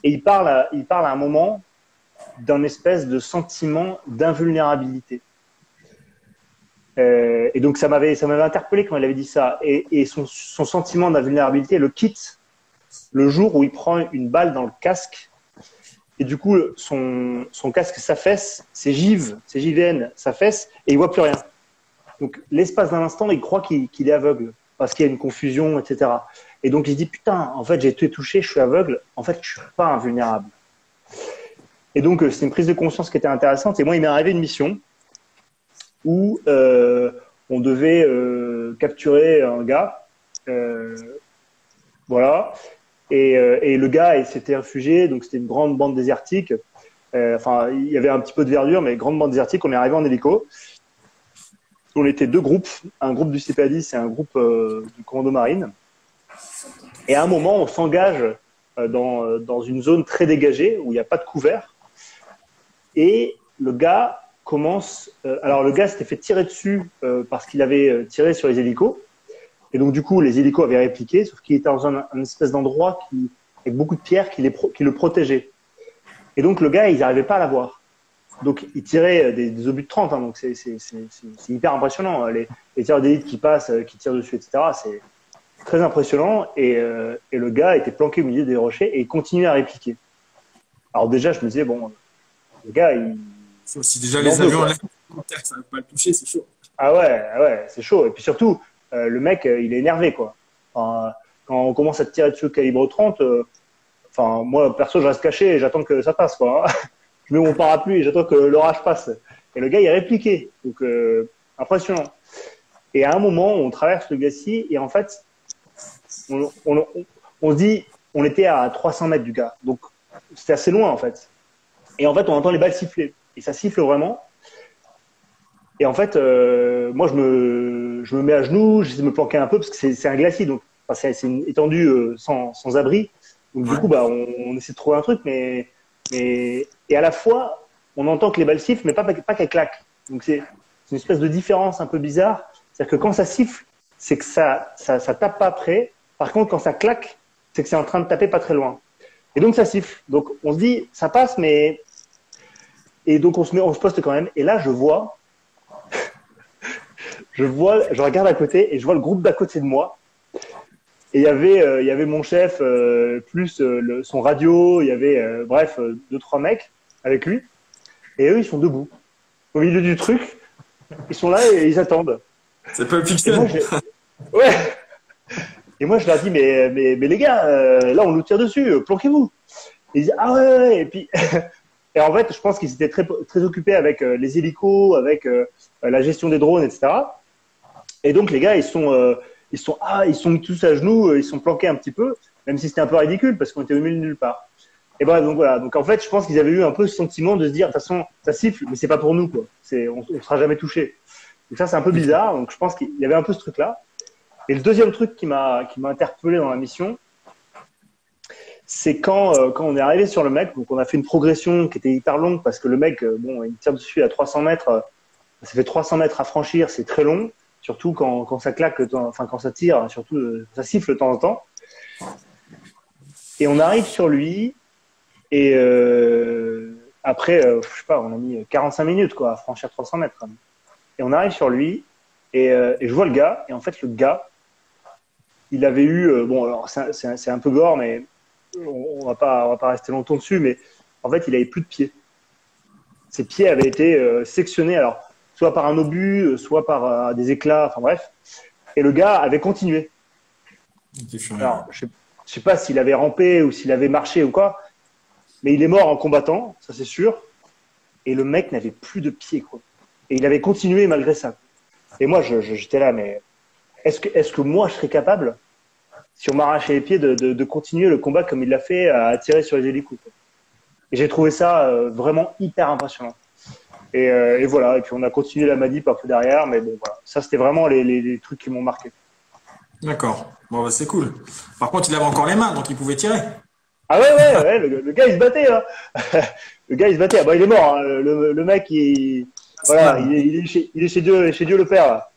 Et il parle à un moment d'un espèce de sentiment d'invulnérabilité. Et donc ça m'avait interpellé quand il avait dit ça. Et son sentiment d'invulnérabilité le quitte le jour où il prend une balle dans le casque. Et du coup, son casque s'affaisse, ses JVN s'affaissent et il voit plus rien. Donc l'espace d'un instant, il croit qu'il est aveugle parce qu'il y a une confusion, etc. Et donc il se dit putain, en fait j'ai été touché, je suis aveugle. En fait, je suis pas invulnérable. Et donc c'est une prise de conscience qui était intéressante. Et moi, il m'est arrivé une mission où on devait capturer un gars, voilà. Et le gars, il s'était réfugié, donc c'était une grande bande désertique. Enfin, il y avait un petit peu de verdure, mais grande bande désertique. On est arrivé en hélico. On était deux groupes, un groupe du CPA-10 et un groupe du commando marine. Et à un moment, on s'engage dans une zone très dégagée où il n'y a pas de couvert. Et le gars commence. Alors le gars s'était fait tirer dessus parce qu'il avait tiré sur les hélicos. Et donc du coup, les hélicos avaient répliqué, sauf qu'il était dans un espèce d'endroit avec beaucoup de pierres qui le protégeaient. Et donc le gars, ils n'arrivaient pas à l'avoir. Donc il tirait des obus de 30, hein, donc c'est hyper impressionnant. Les tireurs d'élite qui passent, qui tirent dessus, etc. C'est très impressionnant. Et le gars était planqué au milieu des rochers et il continuait à répliquer. Alors déjà, je me disais, bon, le gars, si déjà les avions, ça ne va pas le toucher, c'est chaud. Ah ouais, c'est chaud. Et puis surtout, le mec, il est énervé, quoi. Enfin, quand on commence à te tirer dessus au calibre 30, enfin, moi, perso, je reste caché et j'attends que ça passe, quoi. Je mets mon parapluie et j'attends que l'orage passe. Et le gars, il a répliqué. Donc, impressionnant. Et à un moment, on traverse le glacier et en fait, on se dit, on était à 300 mètres du gars. Donc, c'était assez loin, en fait. Et en fait, on entend les balles siffler. Et ça siffle vraiment. Et en fait, moi, je me mets à genoux, j'essaie de me planquer un peu parce que c'est un glacier, donc enfin, c'est une étendue sans abri. Donc du coup, bah, on essaie de trouver un truc, et à la fois, on entend que les balles sifflent, mais pas qu'elles claquent. Donc c'est une espèce de différence un peu bizarre. C'est-à-dire que quand ça siffle, c'est que ça tape pas près. Par contre, quand ça claque, c'est que c'est en train de taper pas très loin. Et donc ça siffle. Donc on se dit, ça passe, mais et donc on se poste quand même. Et là, je regarde à côté et je vois le groupe d'à côté de moi. Et il y avait mon chef, plus son radio, il y avait, bref, 2-3 mecs avec lui. Et eux, ils sont debout. Au milieu du truc, ils sont là et ils attendent. C'est pas Fiction. Ouais. Et moi, je leur dis, mais les gars, là, on nous tire dessus, planquez-vous. Et ils disent, ah ouais. Et puis, et en fait, je pense qu'ils étaient très, très occupés avec les hélicos, avec la gestion des drones, etc. Et donc, les gars, ils sont ils sont mis tous à genoux, ils sont planqués un petit peu, même si c'était un peu ridicule parce qu'on était au milieu de nulle part. Et bref, donc voilà. Donc en fait, je pense qu'ils avaient eu un peu ce sentiment de se dire, de toute façon, ça siffle, mais c'est pas pour nous, quoi. On sera jamais touché. Donc ça, c'est un peu bizarre. Donc je pense qu'il y avait un peu ce truc-là. Et le deuxième truc qui m'a interpellé dans la mission, c'est quand on est arrivé sur le mec. Donc on a fait une progression qui était hyper longue parce que le mec, bon, il tire dessus à 300 mètres. Ça fait 300 mètres à franchir, c'est très long. Surtout quand ça claque, enfin quand ça tire, surtout ça siffle de temps en temps. Et on arrive sur lui. Et après, je sais pas, on a mis 45 minutes quoi à franchir 300 mètres. Et on arrive sur lui et je vois le gars. Et en fait, le gars, il avait eu bon, alors c'est un peu gore, mais on va pas rester longtemps dessus. Mais en fait, il avait plus de pieds. Ses pieds avaient été sectionnés, alors soit par un obus, soit par des éclats. Enfin bref. Et le gars avait continué. Alors, je sais pas s'il avait rampé ou s'il avait marché ou quoi. Mais il est mort en combattant, ça c'est sûr. Et le mec n'avait plus de pieds, quoi. Et il avait continué malgré ça. Et moi, j'étais là, mais est-ce que moi, je serais capable, si on m'arrachait les pieds, de continuer le combat comme il l'a fait, à tirer sur les hélicos, quoi. Et j'ai trouvé ça vraiment hyper impressionnant. Et voilà. Et puis on a continué la manip un peu derrière, mais bon, voilà. Ça, c'était vraiment les trucs qui m'ont marqué. D'accord. Bon, bah, c'est cool. Par contre, il avait encore les mains, donc il pouvait tirer. Ah ouais, le gars il se battait, hein. Le gars il se battait. Ah bah il est mort, hein. Le mec voilà, il est chez Dieu le Père, là.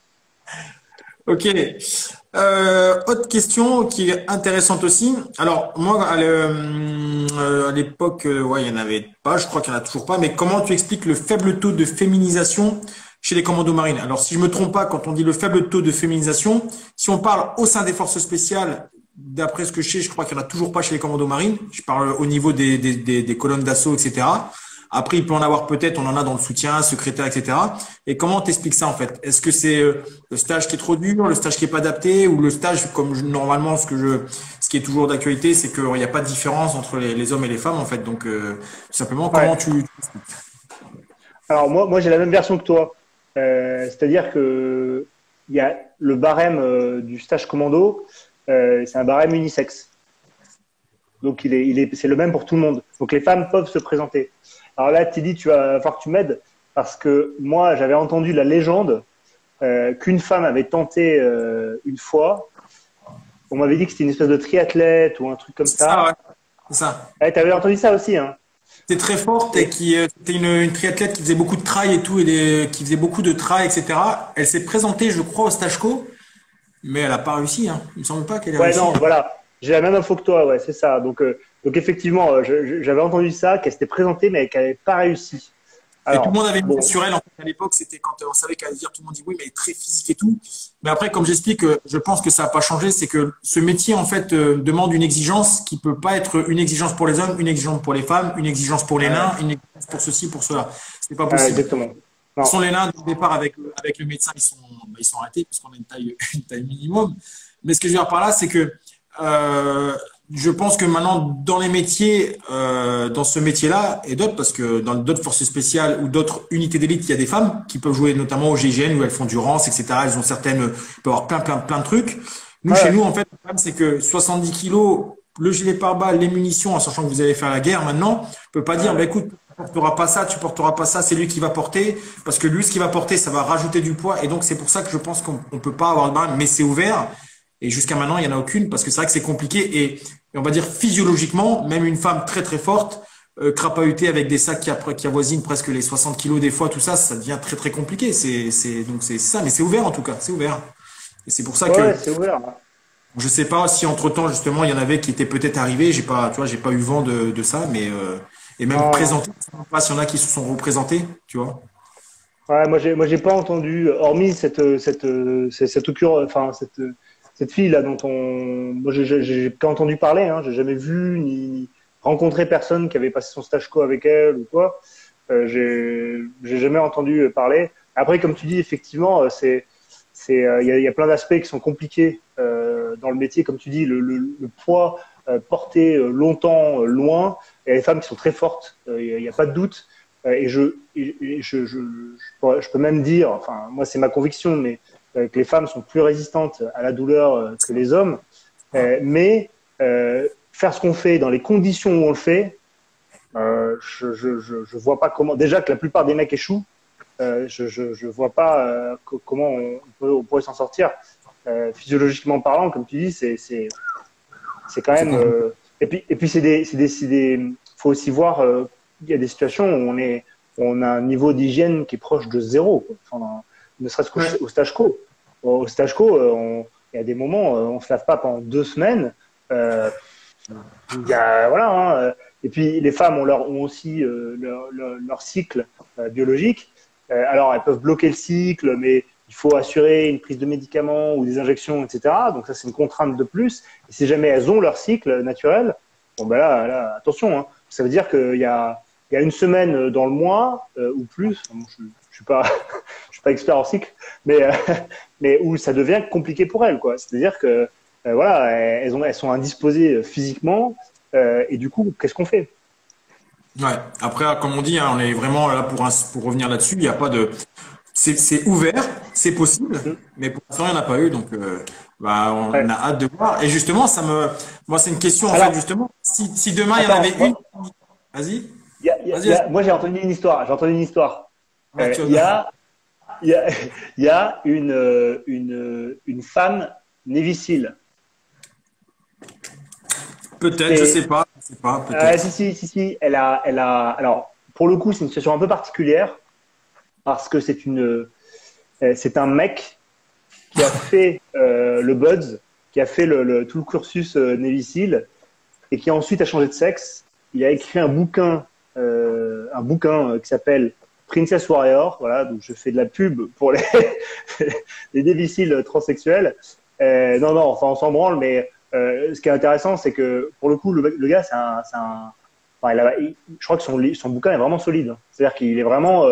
Ok. Autre question qui est intéressante aussi. Alors, moi, à l'époque, ouais, il n'y en avait pas, je crois qu'il n'y en a toujours pas, mais comment tu expliques le faible taux de féminisation chez les commandos marines? Alors, si je me trompe pas, quand on dit le faible taux de féminisation, si on parle au sein des forces spéciales, d'après ce que je sais, je crois qu'il n'y en a toujours pas chez les commandos marines. Je parle au niveau des colonnes d'assaut, etc. Après, il peut en avoir peut-être, on en a dans le soutien, secrétaire, etc. Et comment t'expliques ça en fait? Est-ce que c'est le stage qui est trop dur, le stage qui est pas adapté, ou le stage comme normalement ce qui est toujours d'actualité, c'est qu'il n'y a pas de différence entre les hommes et les femmes en fait. Donc tout simplement, comment Ouais. tu Alors moi j'ai la même version que toi. C'est-à-dire que il y a le barème du stage commando, c'est un barème unisexe. Donc c'est le même pour tout le monde. Donc les femmes peuvent se présenter. Alors là, Teddy, tu vas falloir que tu m'aides parce que moi, j'avais entendu la légende qu'une femme avait tenté une fois. On m'avait dit que c'était une espèce de triathlète ou un truc comme c'est ça, ouais. ça. C'est ça. Ouais, t'avais entendu ça aussi, hein? C'était très forte et qui c'était une triathlète qui faisait beaucoup de trail et tout, qui faisait beaucoup de trail, etc. Elle s'est présentée, je crois, au stage co, mais elle n'a pas réussi. Hein. Il me semble pas qu'elle ait Ouais, réussi. non, Hein. voilà. J'ai la même info que toi, ouais, c'est ça. Donc effectivement, j'avais entendu ça, qu'elle s'était présentée, mais qu'elle n'avait pas réussi. Et tout le monde Alors, avait mis bon, sur elle en fait, à l'époque, c'était quand on savait qu'elle allait dire, tout le monde dit oui, mais elle est très physique et tout. Mais après, comme j'explique, je pense que ça n'a pas changé, c'est que ce métier en fait demande une exigence qui peut pas être une exigence pour les hommes, une exigence pour les femmes, une exigence pour les nains, une exigence pour ceci, pour cela. C'est pas possible. De exactement. toute Non. façon, les nains, au départ, avec le médecin, ils sont arrêtés parce qu'on a une taille minimum. Mais ce que je veux dire par là, c'est que je pense que maintenant, dans les métiers, dans ce métier-là et d'autres, parce que dans d'autres forces spéciales ou d'autres unités d'élite, il y a des femmes qui peuvent jouer notamment au GIGN où elles font du rance, etc. Elles ont certaines, il peut y avoir plein de trucs. Nous, chez Ouais, nous, en fait, le problème, c'est que 70 kilos, le gilet pare-balles, les munitions, en sachant que vous allez faire la guerre maintenant, on peut pas dire, bah, ouais, écoute, tu porteras pas ça, tu porteras pas ça, c'est lui qui va porter, parce que lui, ce qu'il va porter, ça va rajouter du poids. Et donc, c'est pour ça que je pense qu'on peut pas avoir de mal, mais c'est ouvert. Et jusqu'à maintenant, il y en a aucune, parce que c'est vrai que c'est compliqué. Et on va dire physiologiquement, même une femme très très forte, crapahutée avec des sacs qui avoisinent presque les 60 kilos des fois, tout ça, ça devient très très compliqué. Donc c'est ça, mais c'est ouvert en tout cas, c'est ouvert. Et c'est pour ça ouais, que c'est ouvert. je sais pas si entre temps justement il y en avait qui étaient peut-être arrivés. J'ai pas, tu vois, j'ai pas eu vent de ça, mais et même Non, non. présenté, je sais pas s'il y en a qui se sont représentés, tu vois. Ouais, moi j'ai pas entendu, hormis cette fille là dont moi j'ai pas entendu parler, hein, j'ai jamais vu ni rencontré personne qui avait passé son stage co avec elle ou quoi. J'ai jamais entendu parler. Après, comme tu dis, effectivement, il y a plein d'aspects qui sont compliqués dans le métier, comme tu dis, le poids porté longtemps, loin. Il y a des femmes qui sont très fortes, il y a pas de doute. Et je peux même dire, enfin, moi c'est ma conviction, mais que les femmes sont plus résistantes à la douleur que les hommes. Mais faire ce qu'on fait dans les conditions où on le fait, je vois pas comment. Déjà que la plupart des mecs échouent, je vois pas comment on pourrait s'en sortir. Physiologiquement parlant, comme tu dis, c'est quand même. Et puis faut aussi voir. Il y a des situations où on a un niveau d'hygiène qui est proche de zéro, quoi. Enfin, ne serait-ce qu'au stage co. Au stage co, il y a des moments, on se lave pas pendant 2 semaines. Voilà. Hein. Et puis les femmes ont aussi leur cycle biologique. Alors elles peuvent bloquer le cycle, mais il faut assurer une prise de médicaments ou des injections, etc. Donc ça c'est une contrainte de plus. Et si jamais elles ont leur cycle naturel, bon ben là attention. Hein. Ça veut dire qu'il y a 1 semaine dans le mois ou plus. Bon, je suis pas expert en cycle, mais où ça devient compliqué pour elles, quoi. C'est-à-dire que voilà, elles sont indisposées physiquement et du coup, qu'est-ce qu'on fait? Ouais. Après, comme on dit, hein, on est vraiment là pour revenir là-dessus. Il n'y a pas de, c'est ouvert, c'est possible, mais pour l'instant, il n'y en a pas eu. Donc, on a hâte de voir. Et justement, moi, c'est une question, en fait, justement. Si demain, il y en avait une, vas-y. Moi, j'ai entendu une histoire. Ouais, Il y a une femme névicile. Peut-être, je sais pas, peut-être. Si. Elle a. Alors, pour le coup, c'est une situation un peu particulière parce que c'est un mec qui a fait le BUD/S, qui a fait tout le cursus névicile et qui ensuite a changé de sexe. Il a écrit un bouquin qui s'appelle Princess Warrior. Voilà, donc je fais de la pub pour les néviciles transsexuels. Non, enfin, on s'en branle, mais ce qui est intéressant, c'est que pour le coup, le gars, je crois que son bouquin est vraiment solide. C'est-à-dire qu'il est vraiment,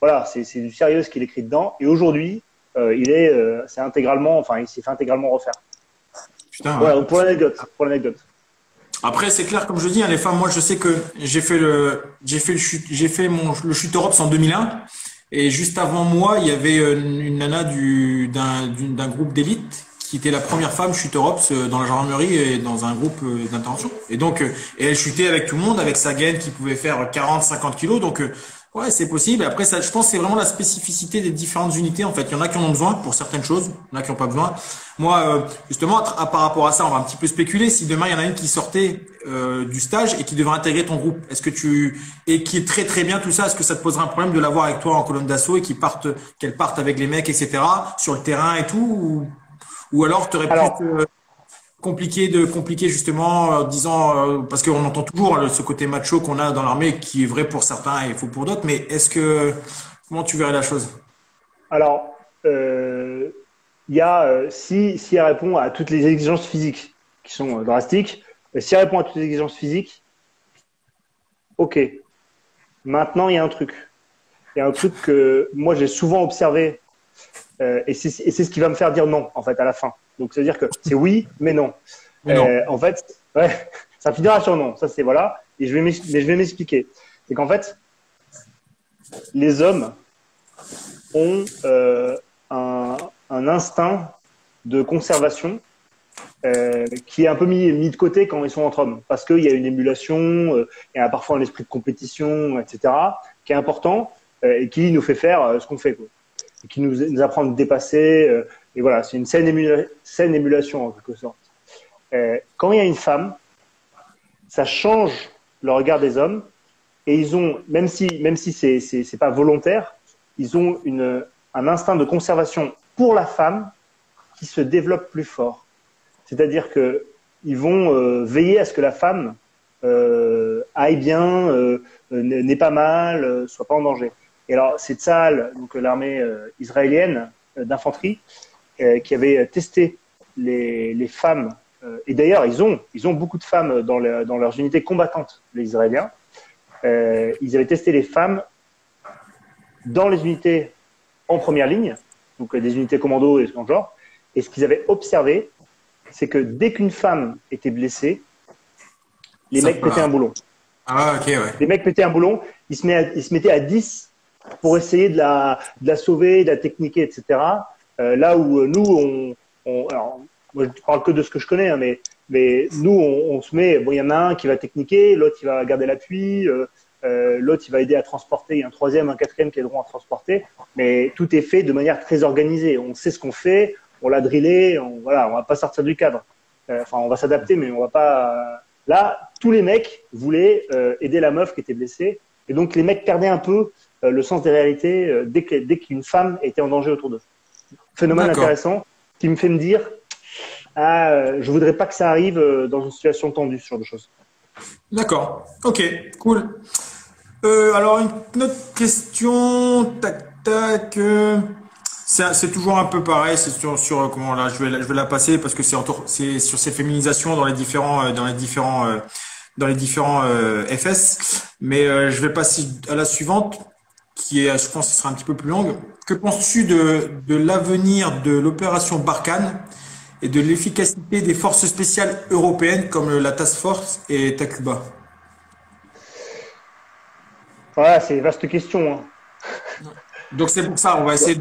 voilà, c'est du sérieux ce qu'il écrit dedans. Et aujourd'hui, il s'est fait intégralement refaire. Putain, voilà, ouais. pour l'anecdote. Après, c'est clair, comme je dis, hein, les femmes, moi, je sais que j'ai fait le Chute Europe en 2001. Et juste avant moi, il y avait une nana d'un groupe d'élite qui était la première femme chute Europe dans la gendarmerie et dans un groupe d'intervention. Et donc, et elle chutait avec tout le monde, avec sa gaine qui pouvait faire 40-50 kilos. Donc, ouais, c'est possible. Et après, ça, je pense que c'est vraiment la spécificité des différentes unités. En fait, il y en a qui en ont besoin pour certaines choses, il y en a qui n'ont pas besoin. Moi, justement, par rapport à ça, on va un petit peu spéculer. Si demain, il y en a une qui sortait du stage et qui devrait intégrer ton groupe, et qui est très très bien tout ça, est-ce que ça te poserait un problème de l'avoir avec toi en colonne d'assaut et qu'elle parte avec les mecs, etc., sur le terrain et tout, ou alors tu aurais plus compliqué justement, disant parce qu'on entend toujours ce côté macho qu'on a dans l'armée qui est vrai pour certains et faux pour d'autres, mais comment tu verrais la chose? Alors, il y a si elle répond à toutes les exigences physiques qui sont drastiques, si elle répond à toutes les exigences physiques, ok. Maintenant, il y a un truc. Il y a un truc que moi j'ai souvent observé et c'est ce qui va me faire dire non en fait à la fin. Donc c'est à dire que c'est oui, mais non. En fait, ouais, ça finira sur non. Ça c'est voilà. Et je vais m'expliquer. C'est qu'en fait, les hommes ont un instinct de conservation qui est un peu mis de côté quand ils sont entre hommes, parce qu'il y a une émulation, il y a parfois un esprit de compétition, etc., qui est important et qui nous fait faire ce qu'on fait, quoi. Et qui nous apprend à nous dépasser. Et voilà, c'est une saine émulation en quelque sorte. Quand il y a une femme, ça change le regard des hommes et ils ont, même si c'est pas volontaire, ils ont un instinct de conservation pour la femme qui se développe plus fort. C'est-à-dire que ils vont veiller à ce que la femme aille bien, n'ait pas mal, soit pas en danger. Et alors, c'est Tsahal, donc l'armée israélienne d'infanterie, qui avait testé les femmes. Et d'ailleurs, ils ont beaucoup de femmes dans leurs unités combattantes, les Israéliens. Ils avaient testé les femmes dans les unités en première ligne, donc des unités commando et ce genre. Et ce qu'ils avaient observé, c'est que dès qu'une femme était blessée, les mecs pétaient un boulon. Ah, ok, ouais. Les mecs pétaient un boulon, ils se mettaient à 10 pour essayer de la sauver, de la techniquer, etc. Là où nous, alors, moi, je parle que de ce que je connais, hein, mais nous, on se met, bon, il y en a un qui va techniquer, l'autre, il va garder l'appui, l'autre, il va aider à transporter, il y a un troisième, un quatrième qui aideront à transporter, mais tout est fait de manière très organisée. On sait ce qu'on fait, on l'a drillé, voilà, on va pas sortir du cadre. Enfin, on va s'adapter, mais on va pas. Là, tous les mecs voulaient aider la meuf qui était blessée, et donc les mecs perdaient un peu le sens des réalités dès qu'une femme était en danger autour d'eux. Phénomène intéressant qui me fait me dire, je voudrais pas que ça arrive dans une situation tendue, ce genre de choses. D'accord. Ok, cool. Alors, une autre question. Tac, tac. C'est toujours un peu pareil. C'est sur comment là, je vais la passer parce que c'est sur ces féminisations dans les différents FS. Mais je vais passer à la suivante, qui est, je pense, que ce sera un petit peu plus longue. Que penses-tu de l'avenir de l'opération Barkhane et de l'efficacité des forces spéciales européennes comme la Task Force et Takuba? Voilà, c'est une vaste question. Hein. Donc c'est pour ça, on va essayer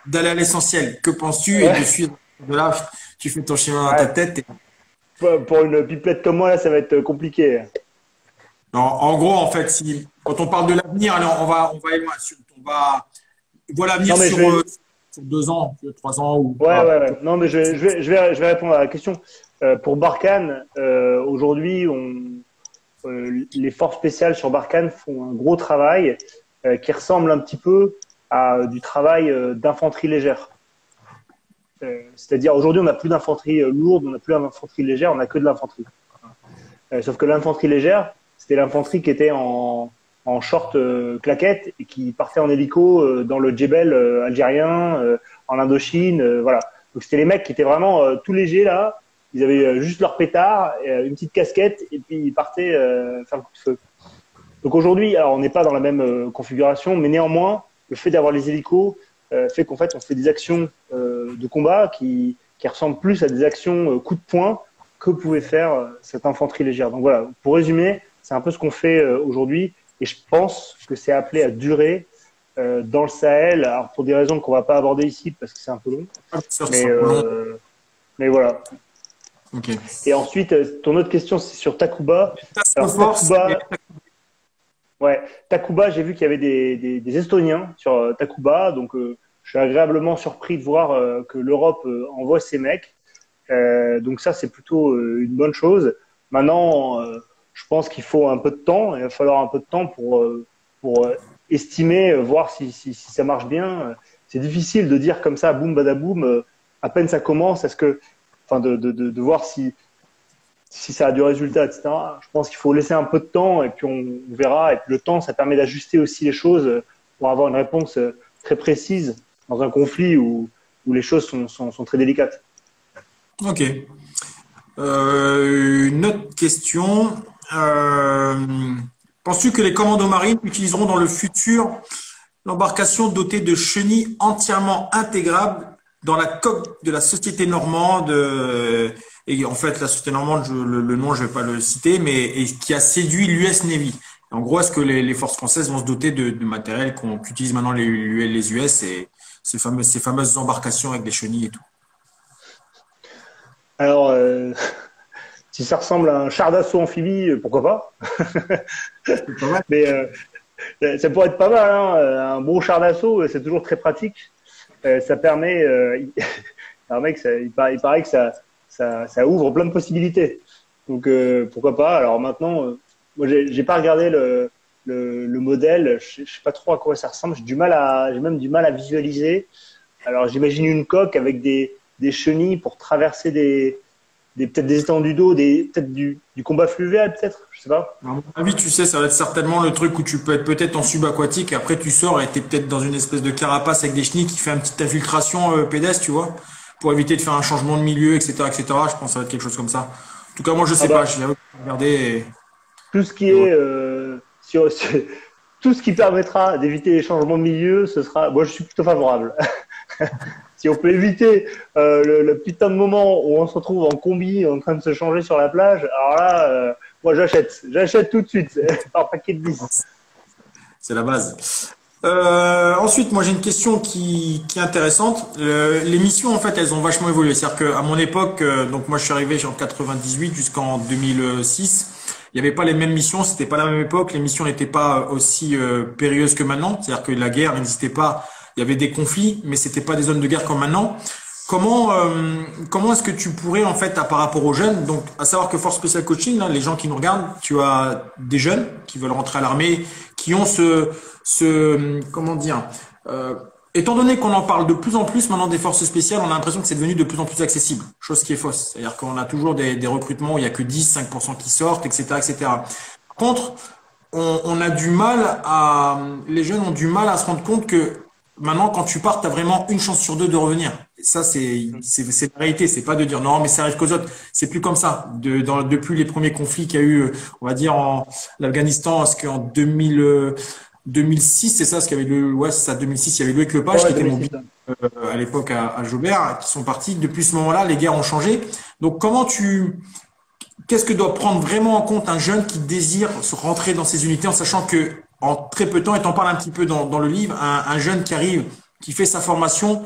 d'aller à l'essentiel. Que penses-tu et de suivre de là, tu fais ton schéma dans ta tête. Pour une pipelette comme moi, là, ça va être compliqué. Non, en gros, en fait, quand on parle de l'avenir, alors on va aller loin. On va voir l'avenir sur 2 ans, 3 ans ou. Ouais. Non, mais je vais répondre à la question. Pour Barkhane, aujourd'hui, les forces spéciales sur Barkhane font un gros travail qui ressemble un petit peu à du travail d'infanterie légère. C'est-à-dire aujourd'hui, on n'a plus d'infanterie lourde, on n'a plus d'infanterie légère, on n'a que de l'infanterie. Sauf que l'infanterie légère, c'était l'infanterie qui était en short claquette et qui partait en hélico dans le Djebel algérien, en Indochine, voilà. Donc c'était les mecs qui étaient vraiment tout légers là. Ils avaient juste leur pétard, une petite casquette et puis ils partaient faire le coup de feu. Donc aujourd'hui, alors on n'est pas dans la même configuration, mais néanmoins, le fait d'avoir les hélicos fait qu'en fait on fait des actions de combat qui ressemblent plus à des actions coup de poing que pouvait faire cette infanterie légère. Donc voilà, pour résumer, c'est un peu ce qu'on fait aujourd'hui et je pense que c'est appelé à durer dans le Sahel, alors pour des raisons qu'on va pas aborder ici parce que c'est un peu long, mais voilà. Okay. Et ensuite, ton autre question, c'est sur Takuba. Alors, Takuba, j'ai vu qu'il y avait des Estoniens sur Takuba, donc je suis agréablement surpris de voir que l'Europe envoie ses mecs. Donc ça, c'est plutôt une bonne chose. Maintenant, je pense qu'il faut un peu de temps. Il va falloir un peu de temps pour estimer, voir si ça marche bien. C'est difficile de dire comme ça, boum badaboum, à peine ça commence, de voir si ça a du résultat, etc. Je pense qu'il faut laisser un peu de temps et puis on verra. Et puis le temps, ça permet d'ajuster aussi les choses pour avoir une réponse très précise dans un conflit où les choses sont très délicates. Ok. Une autre question. Penses-tu que les commandos marines utiliseront dans le futur l'embarcation dotée de chenilles entièrement intégrables dans la coque de la société normande, et en fait la société normande, le nom je vais pas le citer, mais qui a séduit l'US Navy. En gros, est-ce que les forces françaises vont se doter de matériel qu'utilisent maintenant les US et ces fameuses embarcations avec des chenilles et tout? Alors, si ça ressemble à un char d'assaut amphibie, pourquoi pas? Mais ça pourrait être pas mal, hein. Un bon char d'assaut, c'est toujours très pratique. Ça permet, il paraît que ça ouvre plein de possibilités. Donc pourquoi pas. Alors maintenant, moi j'ai pas regardé le modèle, je sais pas trop à quoi ça ressemble. J'ai même du mal à visualiser. Alors j'imagine une coque avec des chenilles pour traverser peut-être des étendues d'eau, peut-être du combat fluvial, peut-être, je sais pas. À mon avis, tu sais, ça va être certainement le truc où tu peux être peut-être en subaquatique et après tu sors et t'es peut-être dans une espèce de carapace avec des chenilles qui fait une petite infiltration pédestre, tu vois, pour éviter de faire un changement de milieu, etc., etc. Je pense que ça va être quelque chose comme ça. En tout cas, moi, je sais pas. Je vais regarder. Tout ce qui est tout ce qui permettra d'éviter les changements de milieu, ce sera. Moi, je suis plutôt favorable. Si on peut éviter le putain de moment où on se retrouve en combi en train de se changer sur la plage, alors là, moi j'achète tout de suite par paquet de 10. C'est la base. Ensuite, moi j'ai une question qui est intéressante. Les missions en fait, elles ont vachement évolué. C'est-à-dire qu'à mon époque, donc moi je suis arrivé en 98 jusqu'en 2006, il n'y avait pas les mêmes missions, c'était pas la même époque. Les missions n'étaient pas aussi périlleuses que maintenant. C'est-à-dire que la guerre n'existait pas. Il y avait des conflits, mais c'était pas des zones de guerre comme maintenant. Comment est-ce que tu pourrais en fait par rapport aux jeunes, donc à savoir que Force Special Coaching, là, les gens qui nous regardent, tu as des jeunes qui veulent rentrer à l'armée, qui ont comment dire, étant donné qu'on en parle de plus en plus maintenant des forces spéciales, on a l'impression que c'est devenu de plus en plus accessible, chose qui est fausse. C'est-à-dire qu'on a toujours des recrutements où il y a que 10, 5% qui sortent, etc., etc. Par contre, on a du mal les jeunes ont du mal à se rendre compte que maintenant, quand tu pars, tu as vraiment une chance sur deux de revenir. Et ça, c'est la réalité. C'est pas de dire non, mais ça arrive qu'aux autres. C'est plus comme ça. Depuis les premiers conflits qu'il y a eu, on va dire en l'Afghanistan, parce qu'en 2006, c'est ça, ce qu'il y avait ouais, c'est ça, 2006, il y avait Loïc Lepage qui était mobile à l'époque à Jaubert, qui sont partis. Depuis ce moment-là, les guerres ont changé. Donc, qu'est-ce que doit prendre vraiment en compte un jeune qui désire se rentrer dans ces unités en sachant que en très peu de temps, et t'en parles un petit peu dans le livre, un jeune qui arrive, qui fait sa formation,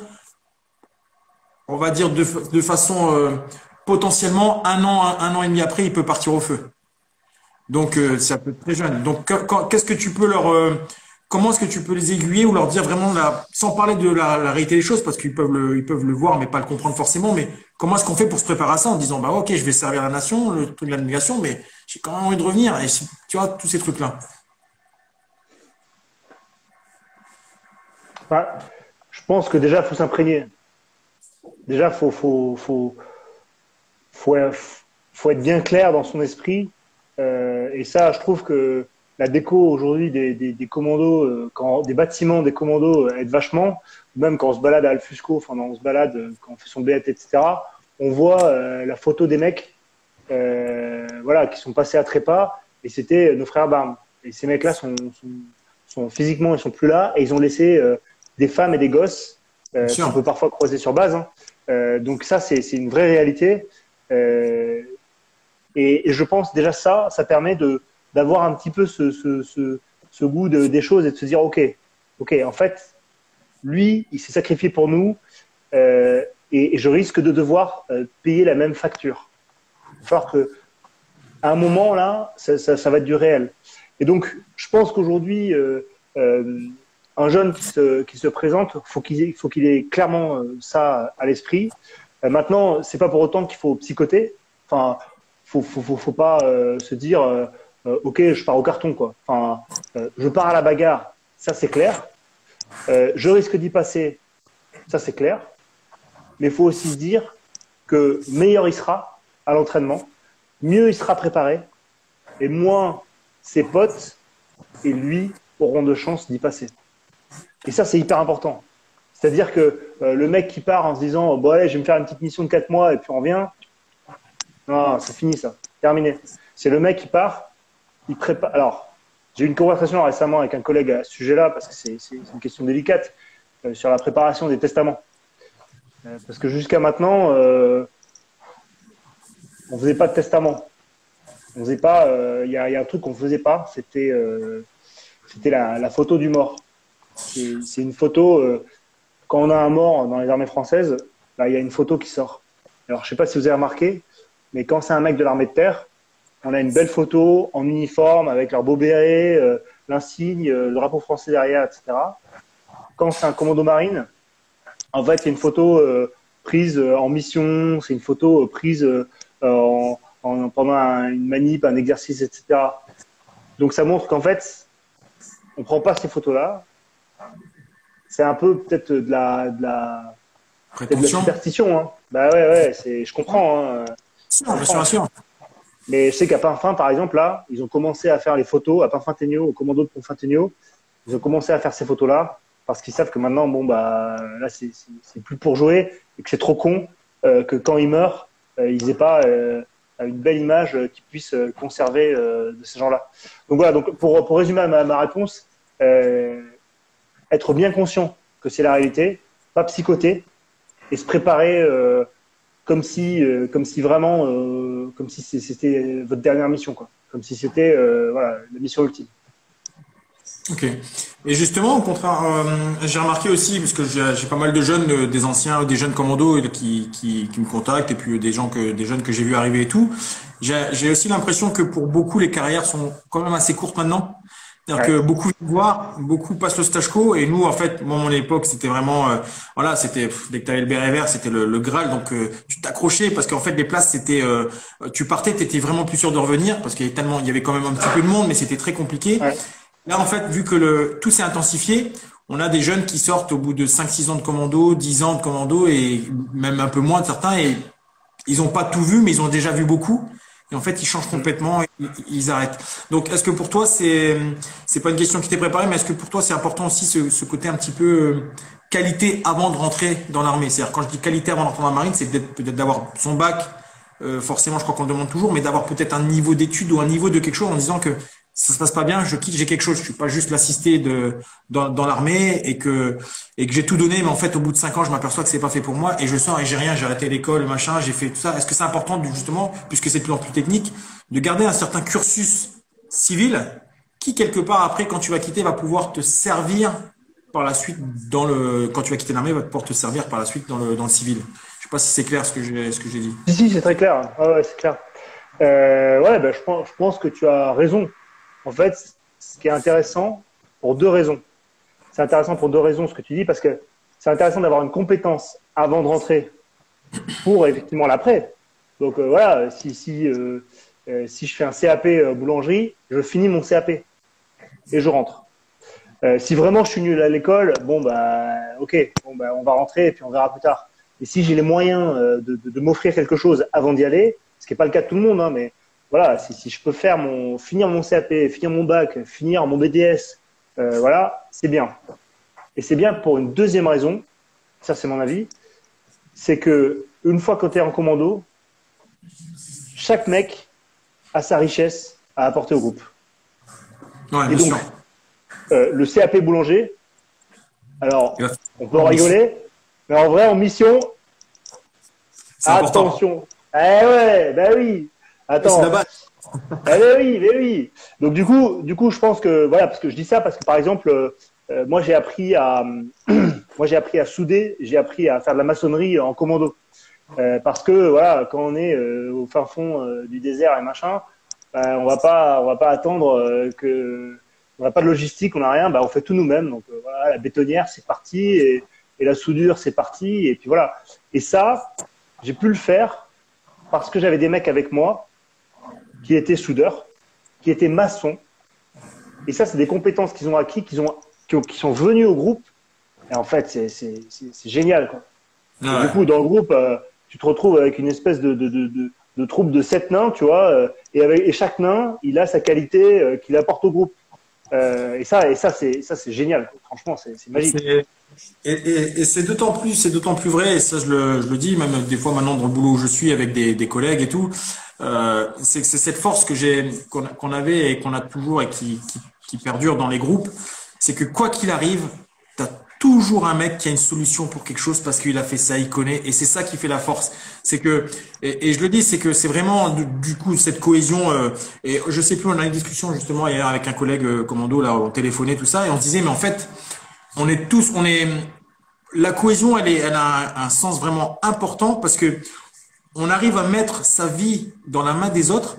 on va dire de façon potentiellement un an et demi après, il peut partir au feu. Donc ça peut être très jeune. Donc qu'est-ce que tu peux comment est-ce que tu peux les aiguiller ou leur dire vraiment sans parler de la réalité des choses parce ils peuvent le voir mais pas le comprendre forcément. Mais comment est-ce qu'on fait pour se préparer à ça en disant bah ok je vais servir la nation, le truc de la navigation, mais j'ai quand même envie de revenir et tu vois tous ces trucs là. Ouais. Je pense que déjà, il faut s'imprégner. Déjà, faut, faut être bien clair dans son esprit. Et ça, je trouve que la déco aujourd'hui des commandos, des bâtiments des commandos aide vachement. Même quand on se balade à Alfusco, enfin, on se balade, quand on fait son BAT, etc., on voit la photo des mecs voilà, qui sont passés à trépas. Et c'était nos frères d'armes. Et ces mecs-là sont physiquement, ils sont plus là. Et ils ont laissé des femmes et des gosses qu'on peut parfois croiser sur base. Hein. Donc ça, c'est une vraie réalité. Et je pense déjà ça permet d'avoir un petit peu ce goût des choses et de se dire ok, en fait, lui, il s'est sacrifié pour nous et je risque de devoir payer la même facture. Il va falloir que à un moment là, ça va être du réel. Et donc, je pense qu'aujourd'hui, un jeune qui se présente, faut qu'il ait clairement ça à l'esprit. Maintenant, c'est pas pour autant qu'il faut psychoter. Enfin, faut pas se dire ok, je pars au carton quoi. Enfin, je pars à la bagarre, ça c'est clair. Je risque d'y passer, ça c'est clair. Mais il faut aussi se dire que meilleur il sera à l'entraînement, mieux il sera préparé, et moins ses potes et lui auront de chances d'y passer. Et ça, c'est hyper important. C'est-à-dire que le mec qui part en se disant bon, allez, je vais me faire une petite mission de 4 mois et puis on revient, non, c'est fini ça, terminé. C'est le mec qui part, il prépare. Alors, j'ai eu une conversation récemment avec un collègue à ce sujet-là parce que c'est une question délicate sur la préparation des testaments. Parce que jusqu'à maintenant, on faisait pas de testament. On faisait pas. Il y a un truc qu'on faisait pas, c'était la photo du mort. C'est une photo. Quand on a un mort dans les armées françaises, là, il y a une photo qui sort. Alors, je sais pas si vous avez remarqué, mais quand c'est un mec de l'armée de terre, on a une belle photo en uniforme avec leur beau béret, l'insigne, le drapeau français derrière, etc. Quand c'est un commando marine, en fait, il y a une photo prise en mission, c'est une photo prise pendant une manip, un exercice, etc. Donc, ça montre qu'en fait, on prend pas ces photos-là. C'est un peu peut-être de la superstition. Hein. Bah ouais, je comprends. Hein. Bien sûr. Mais je sais qu'à Pinfin, par exemple, là, ils ont commencé à faire les photos, à Pinfin-Tegnaud, au commando de Pinfin-Tegnaud, ils ont commencé à faire ces photos-là, parce qu'ils savent que maintenant, bon, bah, là, c'est plus pour jouer, et que c'est trop con, que quand ils meurent, ils n'aient pas une belle image qu'ils puissent conserver de ces gens-là. Donc voilà, donc pour résumer ma réponse, être bien conscient que c'est la réalité, pas psychoter, et se préparer comme si vraiment, comme si c'était votre dernière mission, quoi. Comme si c'était voilà, la mission ultime. Ok. Et justement, au contraire, j'ai remarqué aussi, parce que j'ai pas mal de jeunes, des anciens, des jeunes commandos qui me contactent, et puis des jeunes que j'ai vu arriver et tout. J'ai aussi l'impression que pour beaucoup, les carrières sont quand même assez courtes maintenant. C'est-à-dire Ouais. que beaucoup viennent voir, beaucoup passent le stage co, et nous, en fait, moi, mon époque, c'était vraiment, voilà, c'était dès que t'avais le béret vert, c'était le Graal, donc tu t'accrochais parce qu'en fait, les places, c'était, tu partais, t'étais vraiment plus sûr de revenir parce qu'il y avait tellement, il y avait quand même un petit peu de monde, mais c'était très compliqué. Ouais. Là, en fait, vu que tout s'est intensifié, on a des jeunes qui sortent au bout de 5, 6 ans de commando, 10 ans de commando et même un peu moins de certains et ils ont pas tout vu, mais ils ont déjà vu beaucoup. Et en fait, ils changent complètement et ils arrêtent. Donc, est-ce que pour toi, c'est pas une question qui t'est préparée, mais est-ce que pour toi, c'est important aussi ce côté un petit peu qualité avant de rentrer dans l'armée? C'est-à-dire, quand je dis qualité avant d'entrer dans la marine, c'est peut-être d'avoir son bac, forcément, je crois qu'on le demande toujours, mais d'avoir peut-être un niveau d'études ou un niveau de quelque chose en disant que ça se passe pas bien, je quitte, j'ai quelque chose. Je suis pas juste l'assisté dans l'armée et que j'ai tout donné, mais en fait, au bout de 5 ans, je m'aperçois que c'est pas fait pour moi et je sors et j'ai rien, j'ai arrêté l'école, machin, j'ai fait tout ça. Est-ce que c'est important, justement, puisque c'est de plus en plus technique, de garder un certain cursus civil qui, quelque part, après, quand tu vas quitter, va pouvoir te servir par la suite quand tu vas quitter l'armée, va pouvoir te servir par la suite dans le civil. Je sais pas si c'est clair ce que j'ai dit. Si, si, c'est très clair. Ah ouais, c'est clair. Ouais, bah, je pense que tu as raison. En fait, ce qui est intéressant pour deux raisons. C'est intéressant pour deux raisons ce que tu dis, parce que c'est intéressant d'avoir une compétence avant de rentrer pour effectivement l'après. Donc voilà, si je fais un CAP boulangerie, je finis mon CAP et je rentre. Si vraiment je suis nul à l'école, bon bah ok, bon bah on va rentrer et puis on verra plus tard. Et si j'ai les moyens de m'offrir quelque chose avant d'y aller, ce qui n'est pas le cas de tout le monde, hein, mais voilà, si je peux finir mon CAP, finir mon bac, finir mon BDS, voilà, c'est bien. Et c'est bien pour une deuxième raison, ça c'est mon avis, c'est que une fois que tu es en commando, chaque mec a sa richesse à apporter au groupe. Ouais, Et bien donc, sûr. le CAP boulanger, alors Il va- on peut en rigoler, mais en vrai, en mission, C'est important. attention. Eh ouais, ben oui. C'est la Attends. base. Eh ben oui, ben oui. Donc du coup, je pense que voilà, parce que je dis ça parce que par exemple, moi j'ai appris à, moi j'ai appris à souder, j'ai appris à faire de la maçonnerie en commando, parce que voilà, quand on est au fin fond du désert et machin, on va pas attendre on n'a pas de logistique, on n'a rien, bah on fait tout nous-mêmes. Donc voilà, la bétonnière c'est parti et la soudure c'est parti et puis voilà. Et ça, j'ai pu le faire parce que j'avais des mecs avec moi qui étaient soudeurs, qui étaient maçons. Et ça, c'est des compétences qu'ils ont acquis, qui sont venus au groupe. Et en fait, c'est génial, quoi. Et du Ouais. coup, dans le groupe, tu te retrouves avec une espèce de troupe de 7 nains, tu vois, et chaque nain, il a sa qualité qu'il apporte au groupe. Et ça, c'est génial, quoi. Franchement, c'est magique. Et c'est d'autant plus vrai, et ça je le dis, même des fois maintenant dans le boulot où je suis avec des collègues et tout, c'est que c'est cette force qu'on avait et qu'on a toujours et qui perdure dans les groupes, c'est que quoi qu'il arrive, t'as toujours un mec qui a une solution pour quelque chose parce qu'il a fait ça, il connaît, et c'est ça qui fait la force. C'est que, et je le dis, c'est que c'est vraiment du coup cette cohésion. Et je sais plus, on a une discussion justement hier avec un collègue commando là, on téléphonait tout ça, et on se disait, mais en fait la cohésion, elle a un sens vraiment important parce que on arrive à mettre sa vie dans la main des autres,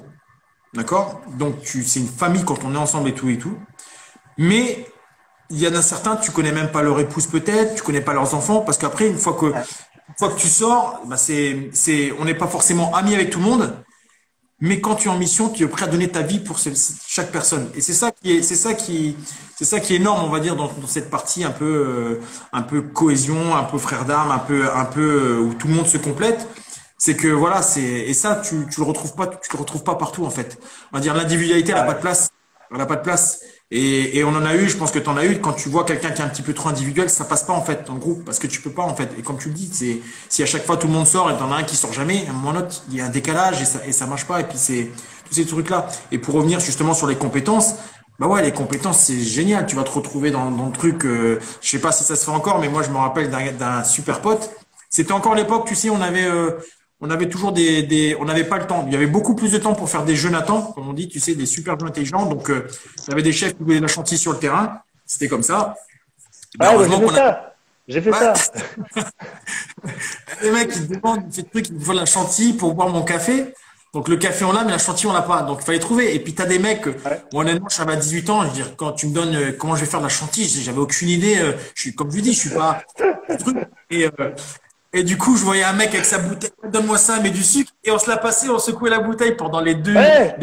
d'accord? Donc, c'est une famille quand on est ensemble et tout et tout. Mais il y en a certains, tu connais même pas leur épouse peut-être, tu connais pas leurs enfants parce qu'après, une fois que tu sors, bah on n'est pas forcément amis avec tout le monde. Mais quand tu es en mission, tu es prêt à donner ta vie pour chaque personne. Et c'est ça qui est énorme, on va dire, dans cette partie un peu cohésion, un peu frère d'armes, un peu où tout le monde se complète. C'est que voilà, et ça, tu le retrouves pas partout en fait. On va dire l'individualité, elle a pas de place, elle a pas de place. Et on en a eu, je pense que tu en as eu. Quand tu vois quelqu'un qui est un petit peu trop individuel, ça passe pas en fait dans le groupe parce que tu peux pas en fait. Et comme tu le dis, si à chaque fois tout le monde sort et t'en as un qui sort jamais, à un moment ou l'autre, il y a un décalage et ça marche pas. Et puis c'est tous ces trucs là. Et pour revenir justement sur les compétences, bah ouais, les compétences c'est génial. Tu vas te retrouver dans le truc. Je sais pas si ça se fait encore, mais moi je me rappelle d'un super pote. C'était encore l'époque, tu sais, on avait toujours on n'avait pas le temps. Il y avait beaucoup plus de temps pour faire des jeux Nathan, comme on dit, tu sais, des super jeux intelligents. Donc, il y avait des chefs qui voulaient la chantilly sur le terrain. C'était comme ça. Ben, Ah, bah, heureusement qu'on a. j'ai fait ça. Les mecs, ils te demandent, ils font des trucs, ils te veulent la chantilly pour boire mon café. Donc, le café, on l'a, mais la chantilly, on l'a pas. Donc, il fallait trouver. Et puis, tu as des mecs, Ouais. moi, honnêtement, je savais à 18 ans, je veux dire, quand tu me donnes comment je vais faire de la chantilly, j'avais aucune idée. Comme je dis, je suis pas du truc. Et du coup, je voyais un mec avec sa bouteille, donne-moi ça, mais du sucre. Et on se l'a passé, on secouait la bouteille pendant Ouais,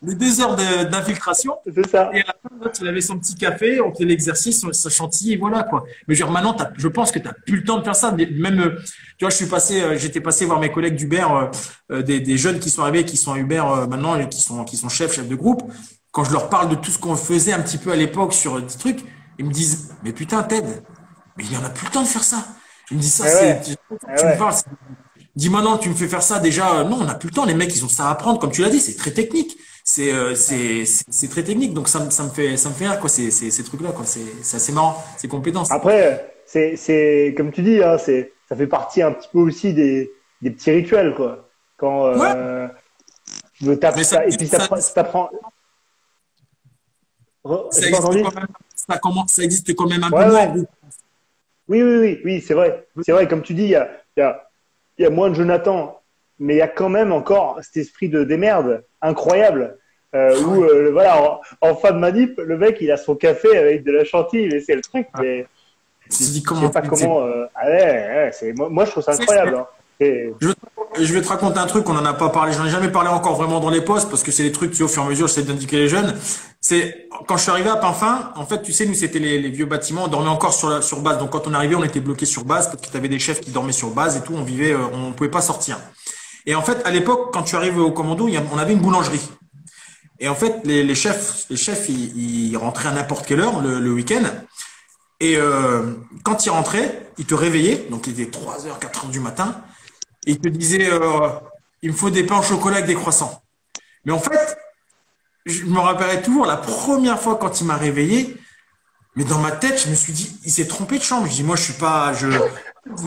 les 2 heures d'infiltration. c'est ça. Et à la fin, l'autre, il avait son petit café, on faisait l'exercice, sa chantilly, et voilà, quoi. Mais genre, maintenant, je pense que tu n'as plus le temps de faire ça. Même, tu vois, j'étais passé voir mes collègues d'Uber, des jeunes qui sont arrivés, qui sont à Uber maintenant, et qui sont chefs de groupe. Quand je leur parle de tout ce qu'on faisait un petit peu à l'époque sur des trucs, ils me disent, mais putain, Ted, mais il n'y en a plus le temps de faire ça. Ils me disent ça, Eh ouais, eh tu me ouais. parles, dis maintenant, tu me fais faire ça déjà. Non, on n'a plus le temps. Les mecs, ils ont ça à apprendre. Comme tu l'as dit, c'est très technique. C'est très technique. Donc, ça me fait rire, quoi, ces trucs-là, quoi. C'est assez marrant, ces compétences. Après, comme tu dis, hein, ça fait partie un petit peu aussi des petits rituels, quoi. Quand, Ouais, mais et puis t'apprends. ça J'ai pas existe entendu? quand même, ça existe quand même un peu Ouais, moins en ouais. groupe. Oui, c'est vrai. C'est vrai, comme tu dis, il y a, il y a moins de Jonathan, mais il y a quand même encore cet esprit de démerde incroyable. Ah ouais. Voilà, en fin de manip, le mec, il a son café avec de la chantilly, mais c'est le truc, Ouais. mais Tu te dis je sais comment, pas comment. Ah ouais, ouais, moi, je trouve ça c'est- incroyable. Hein. Et, Je, je vais te raconter un truc, on n'en a pas parlé, j'en ai jamais parlé encore vraiment dans les posts parce que c'est des trucs, tu sais, au fur et à mesure, j'essaie d'indiquer les jeunes. C'est, quand je suis arrivé à Pinfin, en fait, tu sais, nous, c'était les vieux bâtiments, on dormait encore sur base. Donc, quand on arrivait, on était bloqué sur base parce que tu avais des chefs qui dormaient sur base et tout, on vivait, on pouvait pas sortir. Et en fait, à l'époque, quand tu arrives au commando, on avait une boulangerie. Et en fait, les chefs, ils rentraient à n'importe quelle heure le week-end. Et quand ils rentraient, ils te réveillaient, donc il était 3 heures, 4 heures du matin. Et il te disait, il me faut des pains au chocolat avec des croissants. Mais en fait, je me rappellerai toujours la première fois quand il m'a réveillé, mais dans ma tête, je me suis dit, il s'est trompé de chambre. Je dis, moi, je suis pas,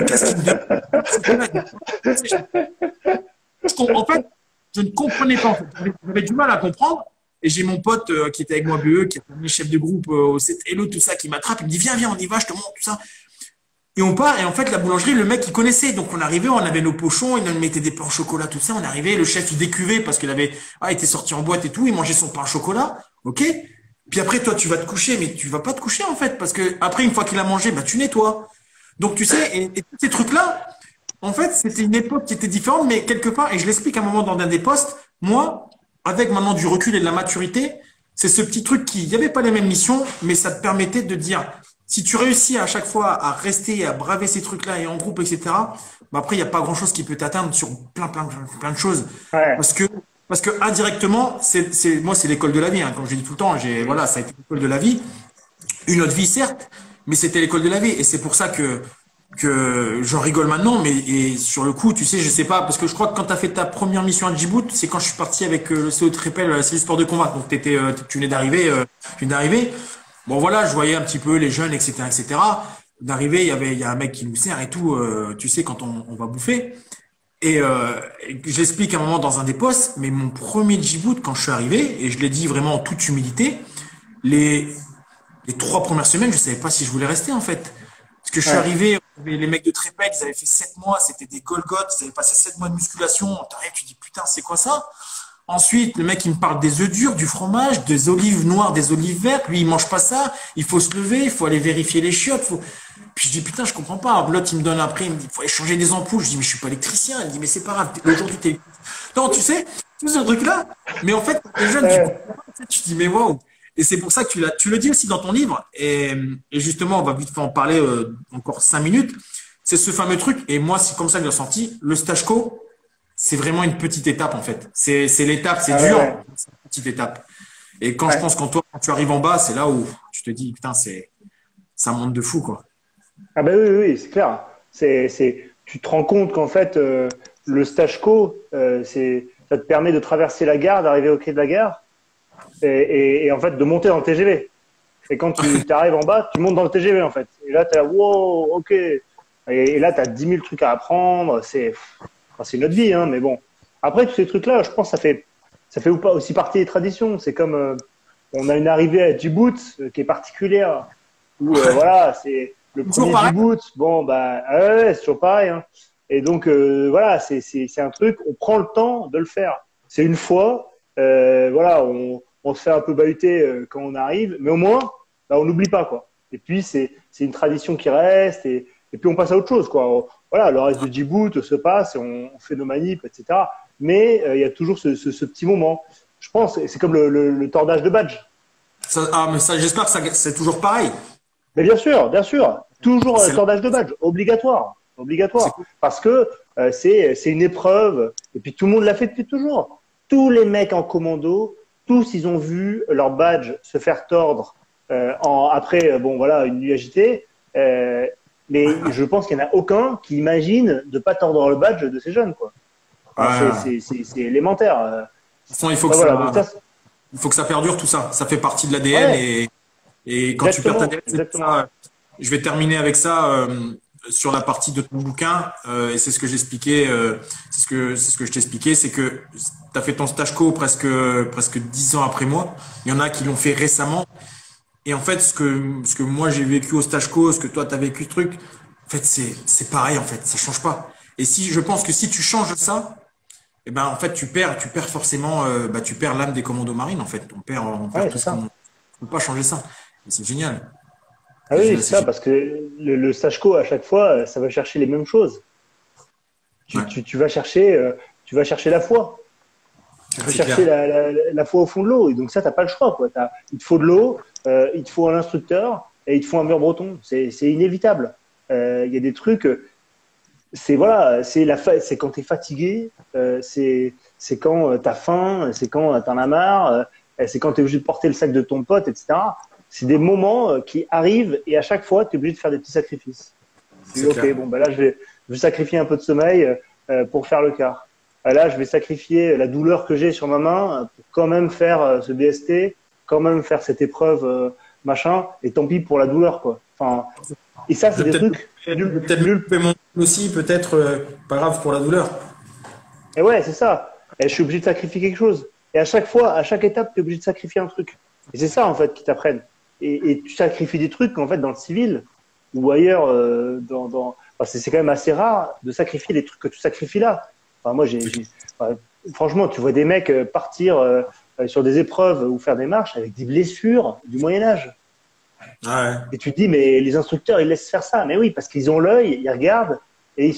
qu'est-ce qu'il me donne? En fait, je ne comprenais pas. En fait. J'avais du mal à comprendre. Et j'ai mon pote qui était avec moi, BE, qui est devenu chef de groupe au CTLO, tout ça, qui m'attrape. Il me dit, viens, on y va, je te montre tout ça. Et on part, et en fait, la boulangerie, le mec, il connaissait. Donc, on arrivait, on avait nos pochons, il nous mettait des pains au chocolat, tout ça. On arrivait, le chef, il décuvait parce qu'il avait, était sorti en boîte et tout, il mangeait son pain au chocolat. OK? Puis après, toi, tu vas te coucher, mais tu vas pas te coucher, en fait, parce que après, une fois qu'il a mangé, bah, tu nettoies. Donc, tu sais, et tous ces trucs-là, en fait, c'était une époque qui était différente, mais quelque part, et je l'explique à un moment dans un des posts, moi, avec maintenant du recul et de la maturité, c'est ce petit truc il n'y avait pas les mêmes missions, mais ça te permettait de dire, si tu réussis à chaque fois à rester, à braver ces trucs-là et en groupe, etc., bah après, il n'y a pas grand-chose qui peut t'atteindre sur plein de choses. ouais, Parce que, parce que indirectement, moi, c'est l'école de la vie, hein, comme je dis tout le temps, voilà, ça a été l'école de la vie. Une autre vie, certes, mais c'était l'école de la vie. Et c'est pour ça que j'en rigole maintenant, mais et sur le coup, tu sais, je sais pas, parce que je crois que quand tu as fait ta première mission à Djibouti, c'est quand je suis parti avec le CO Trépel, c'est le sport de combat. Donc tu venais d'arriver, Bon voilà, je voyais un petit peu les jeunes, etc., etc. D'arriver, il y a un mec qui nous sert et tout, tu sais, quand on va bouffer. Et j'explique à un moment dans un des postes, mais mon premier Djibouti, quand je suis arrivé, et je l'ai dit vraiment en toute humilité, les les 3 premières semaines, je savais pas si je voulais rester en fait. Parce que je suis ouais. arrivé, les mecs de Trépec, ils avaient fait 7 mois, c'était des Golgoth, ils avaient passé 7 mois de musculation. T'arrives, tu dis putain, c'est quoi ça? Ensuite, le mec, il me parle des œufs durs, du fromage, des olives noires, des olives vertes. Lui, il mange pas ça. Il faut se lever, il faut aller vérifier les chiottes. Puis je dis putain, je comprends pas. L'autre, il me donne après, il me dit, il faut aller changer des ampoules. Je dis, mais je suis pas électricien. Il me dit, mais c'est pas grave. Aujourd'hui, t'es. Non, tu sais, tout ce truc-là. Mais en fait, quand t'es jeune, tu Ouais. comprends pas. Tu te dis, mais waouh. Et c'est pour ça que tu le dis aussi dans ton livre. Et justement, on va vite fait en parler encore 5 minutes. C'est ce fameux truc. Et moi, c'est comme ça que j'ai ressenti. Le stage co, c'est vraiment une petite étape en fait. C'est l'étape, c'est Ah ouais, dur, ouais. c'est une petite étape. Et quand je Ouais. pense qu'en toi, quand tu arrives en bas, c'est là où tu te dis, putain, ça monte de fou, quoi. Ah ben oui, c'est clair. Tu te rends compte qu'en fait, le stage co, ça te permet de traverser la gare, d'arriver au quai de la gare, et en fait de monter dans le TGV. Et quand tu arrives en bas, tu montes dans le TGV en fait. Et là, tu es là, wow, ok. Et là, tu as 10 000 trucs à apprendre. Enfin, c'est notre vie, hein, mais bon. Après, tous ces trucs-là, je pense que ça fait aussi partie des traditions. C'est comme, on a une arrivée à Djibouti qui est particulière. Où, voilà, c'est le premier Djibouti. Bon, bah, ouais, c'est toujours pareil, hein. Et donc, voilà, c'est un truc, on prend le temps de le faire. C'est une fois, voilà, on se fait un peu bahuter quand on arrive, mais au moins, bah, on n'oublie pas, quoi. Et puis, c'est une tradition qui reste, et puis on passe à autre chose, quoi. Voilà, le reste de Djibouti se passe, et on fait nos manips, etc. Mais il y a toujours ce petit moment. Je pense, c'est comme le tordage de badge. Mais ça, j'espère que c'est toujours pareil. Mais bien sûr, toujours tordage de badge, obligatoire, obligatoire, parce que c'est une épreuve, et puis tout le monde l'a fait depuis toujours. Tous les mecs en commando, tous ils ont vu leur badge se faire tordre après, bon voilà, une nuit agitée. Mais je pense qu'il n'y en a aucun qui imagine de pas tordre le badge de ces jeunes, quoi. Enfin, c'est élémentaire. De toute façon, il faut que ça perdure tout ça. Ça fait partie de l'ADN et quand tu perds ta ADN, je vais terminer avec ça sur la partie de ton bouquin et c'est ce que j'expliquais, c'est ce que je t'expliquais, c'est que tu as fait ton stage co presque 10 ans après moi. Il y en a qui l'ont fait récemment. Et en fait, ce que moi j'ai vécu au stage co, ce que toi tu as vécu, ce truc, en fait, c'est pareil, en fait, ça change pas. Et je pense que si tu changes ça, eh ben, en fait, tu perds forcément, tu perds l'âme des commandos marines, en fait. On perd tout ça. On ne peut pas changer ça. Et c'est génial. Ah oui, c'est ça, parce que le stage co, à chaque fois, ça va chercher les mêmes choses. Tu vas chercher la foi. Tu vas chercher la foi au fond de l'eau. Et donc ça, t'as pas le choix, quoi. Il te faut de l'eau, il te faut un instructeur et il te faut un mur breton. C'est inévitable. Il y a des trucs. C'est quand t'es fatigué, c'est quand t'as faim, c'est quand t'en as marre, c'est quand t'es obligé de porter le sac de ton pote, etc. C'est des moments qui arrivent et à chaque fois t'es obligé de faire des petits sacrifices. Ok, bon bah là je vais sacrifier un peu de sommeil pour faire le quart. Là je vais sacrifier la douleur que j'ai sur ma main pour quand même faire ce BST, quand même faire cette épreuve machin. Et tant pis pour la douleur, quoi. Enfin, et ça c'est des trucs. Peut-être le paiement aussi, peut-être pas grave pour la douleur. Et ouais, c'est ça. Et je suis obligé de sacrifier quelque chose. Et à chaque fois, à chaque étape, tu es obligé de sacrifier un truc. Et c'est ça, en fait, qui t'apprennent. Et tu sacrifies des trucs, en fait, dans le civil ou ailleurs, enfin, c'est quand même assez rare de sacrifier les trucs que tu sacrifies là. Enfin, moi, franchement, tu vois des mecs partir sur des épreuves ou faire des marches avec des blessures du Moyen-Âge. Ouais. Et tu te dis, mais les instructeurs, ils laissent faire ça. Mais oui, parce qu'ils ont l'œil, ils regardent, et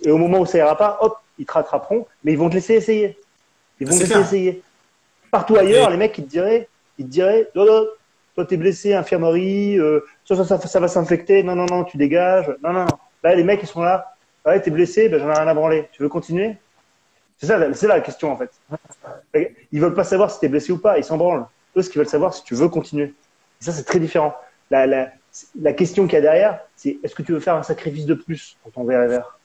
au moment où ça ira pas, hop, ils te rattraperont, mais ils vont te laisser essayer. Ils vont te laisser essayer. Partout ailleurs, les mecs, ils te diraient, non, toi, t'es blessé, infirmerie, ça va s'infecter, non, tu dégages, non. Là, les mecs, ils sont là, ouais, t'es blessé, ben, j'en ai rien à branler. Tu veux continuer? C'est ça la question, en fait. Ils veulent pas savoir si t'es blessé ou pas, ils s'en branlent. Eux, ce qu'ils veulent savoir, si tu veux continuer. Et ça, c'est très différent. La question qu'il y a derrière, c'est est-ce que tu veux faire un sacrifice de plus pour ton béret vert?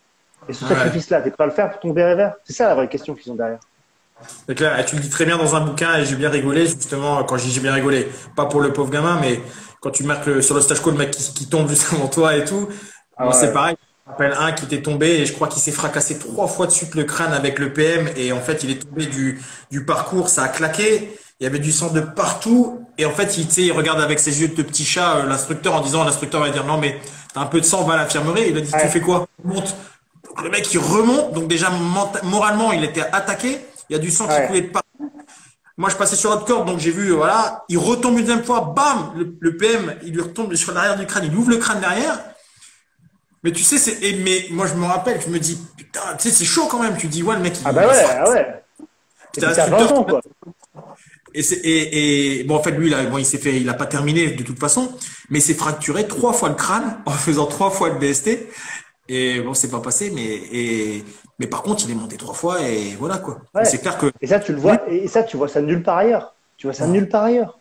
Et ce sacrifice-là, t'es prêt à le faire pour ton béret vert? C'est ça la vraie question qu'ils ont derrière. C'est clair. Et tu le dis très bien dans un bouquin et j'ai bien rigolé, justement, quand j'ai bien rigolé. Pas pour le pauvre gamin, mais quand tu marques sur le stage co, le mec qui tombe juste avant toi et tout. Moi, c'est pareil. Je me rappelle un qui était tombé et je crois qu'il s'est fracassé 3 fois de suite le crâne avec le PM et en fait, il est tombé du parcours, ça a claqué. Il y avait du sang de partout. Et en fait, il regarde avec ses yeux de petit chat l'instructeur en disant, l'instructeur va dire, non, mais t'as un peu de sang, va à l'infirmerie. Il a dit, tu fais quoi? Monte. Donc, le mec, il remonte. Donc, déjà, moralement, il était attaqué. Il y a du sang qui coulait de partout. Moi, je passais sur l'autre corde. Donc, j'ai vu, voilà, il retombe une deuxième fois. Bam! Le PM, il lui retombe sur l'arrière du crâne. Il ouvre le crâne derrière. Mais tu sais, mais moi, je me rappelle, je me dis, putain, tu sais, c'est chaud quand même. Tu dis, ouais, le mec, ouais. Putain, t'as 20 ans, quoi. Et bon, en fait, lui, il a pas terminé de toute façon, mais il s'est fracturé 3 fois le crâne en faisant 3 fois le BST. Et bon, c'est pas passé, mais par contre, il est monté 3 fois et voilà, quoi. Ouais. C'est clair que. Et ça, tu le vois, et ça, tu vois ça nulle part ailleurs. Tu vois ça nulle part ailleurs.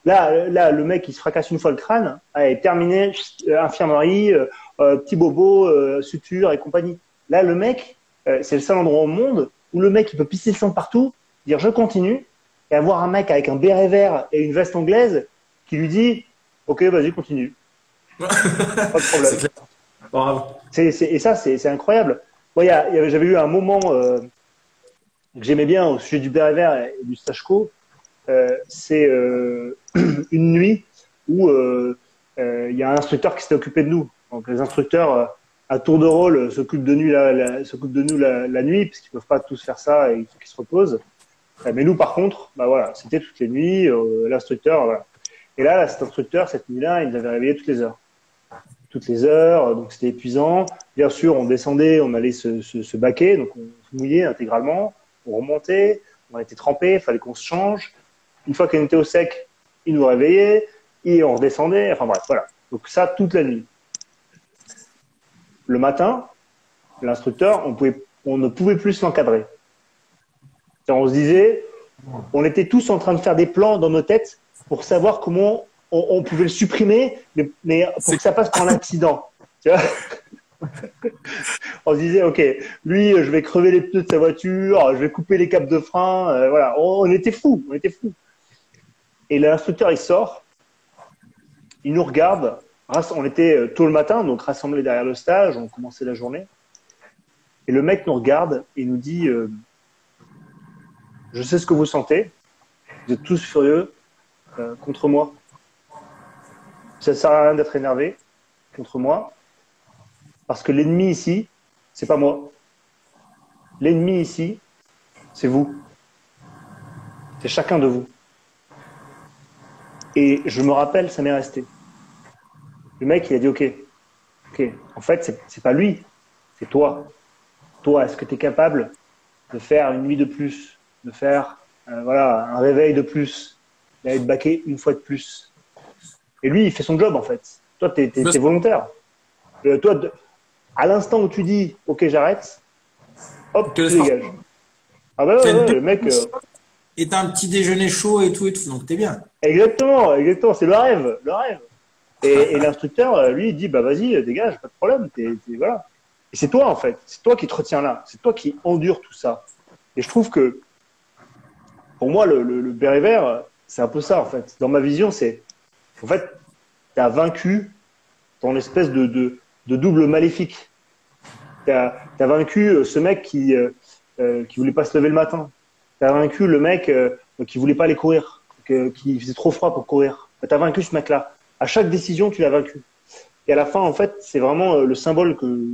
Là, le mec, il se fracasse une fois le crâne, allez, terminé, infirmerie, petit bobo, suture et compagnie. Là, le mec, c'est le seul endroit au monde où le mec, il peut pisser le sang partout, dire je continue, et avoir un mec avec un béret vert et une veste anglaise qui lui dit ok, vas-y, continue. Pas de problème. C'est clair. Bravo. Et ça, c'est incroyable. j'avais eu un moment que j'aimais bien au sujet du béret vert et du stage co. C'est une nuit où il y a un instructeur qui s'était occupé de nous. Donc les instructeurs à tour de rôle s'occupent de nous la nuit parce qu'ils peuvent pas tous faire ça et il faut qu'ils se reposent. Mais nous par contre, bah voilà, c'était toutes les nuits l'instructeur. Voilà. Et là, cet instructeur cette nuit-là, il nous avait réveillés toutes les heures, donc c'était épuisant. Bien sûr, on descendait, on allait se baquer, donc on se mouillait intégralement, on remontait, on était trempé, il fallait qu'on se change. Une fois qu'on était au sec, il nous réveillait et on redescendait. Enfin bref, voilà. Donc ça, toute la nuit. Le matin, l'instructeur, on ne pouvait plus l'encadrer. On se disait, on était tous en train de faire des plans dans nos têtes pour savoir comment on pouvait le supprimer, mais pour que ça passe par l'accident. Tu vois, on se disait, ok, lui, je vais crever les pneus de sa voiture, je vais couper les câbles de frein. Voilà, on était fous, on était fous. Et l'instructeur, il sort, il nous regarde. On était tôt le matin, donc rassemblés derrière le stage, on commençait la journée. Et le mec nous regarde et nous dit, je sais ce que vous sentez, vous êtes tous furieux contre moi. Ça ne sert à rien d'être énervé contre moi, parce que l'ennemi ici, c'est pas moi. L'ennemi ici, c'est vous. C'est chacun de vous. Et je me rappelle, ça m'est resté. Le mec, il a dit, ok, en fait, c'est pas lui, c'est toi. Toi, est-ce que tu es capable de faire une nuit de plus, de faire un réveil de plus, d'aller te baquer une fois de plus? Et lui, il fait son job, en fait. Toi, tu es volontaire. Toi, à l'instant où tu dis, ok, j'arrête, hop, tu dégages. Ah bah ouais, le mec… Et t'as un petit déjeuner chaud et tout, donc t'es bien. Exactement, c'est le rêve. Et l'instructeur, lui, il dit, bah vas-y, dégage, pas de problème, voilà. Et c'est toi, en fait, c'est toi qui te retiens là, c'est toi qui endure tout ça. Et je trouve que, pour moi, le béret vert, c'est un peu ça, en fait. Dans ma vision, c'est, en fait, tu as vaincu ton espèce de double maléfique. Tu as vaincu ce mec qui voulait pas se lever le matin. Tu as vaincu le mec qui voulait pas aller courir, qui faisait trop froid pour courir. Tu as vaincu ce mec-là. À chaque décision, tu l'as vaincu. Et à la fin, en fait, c'est vraiment le symbole que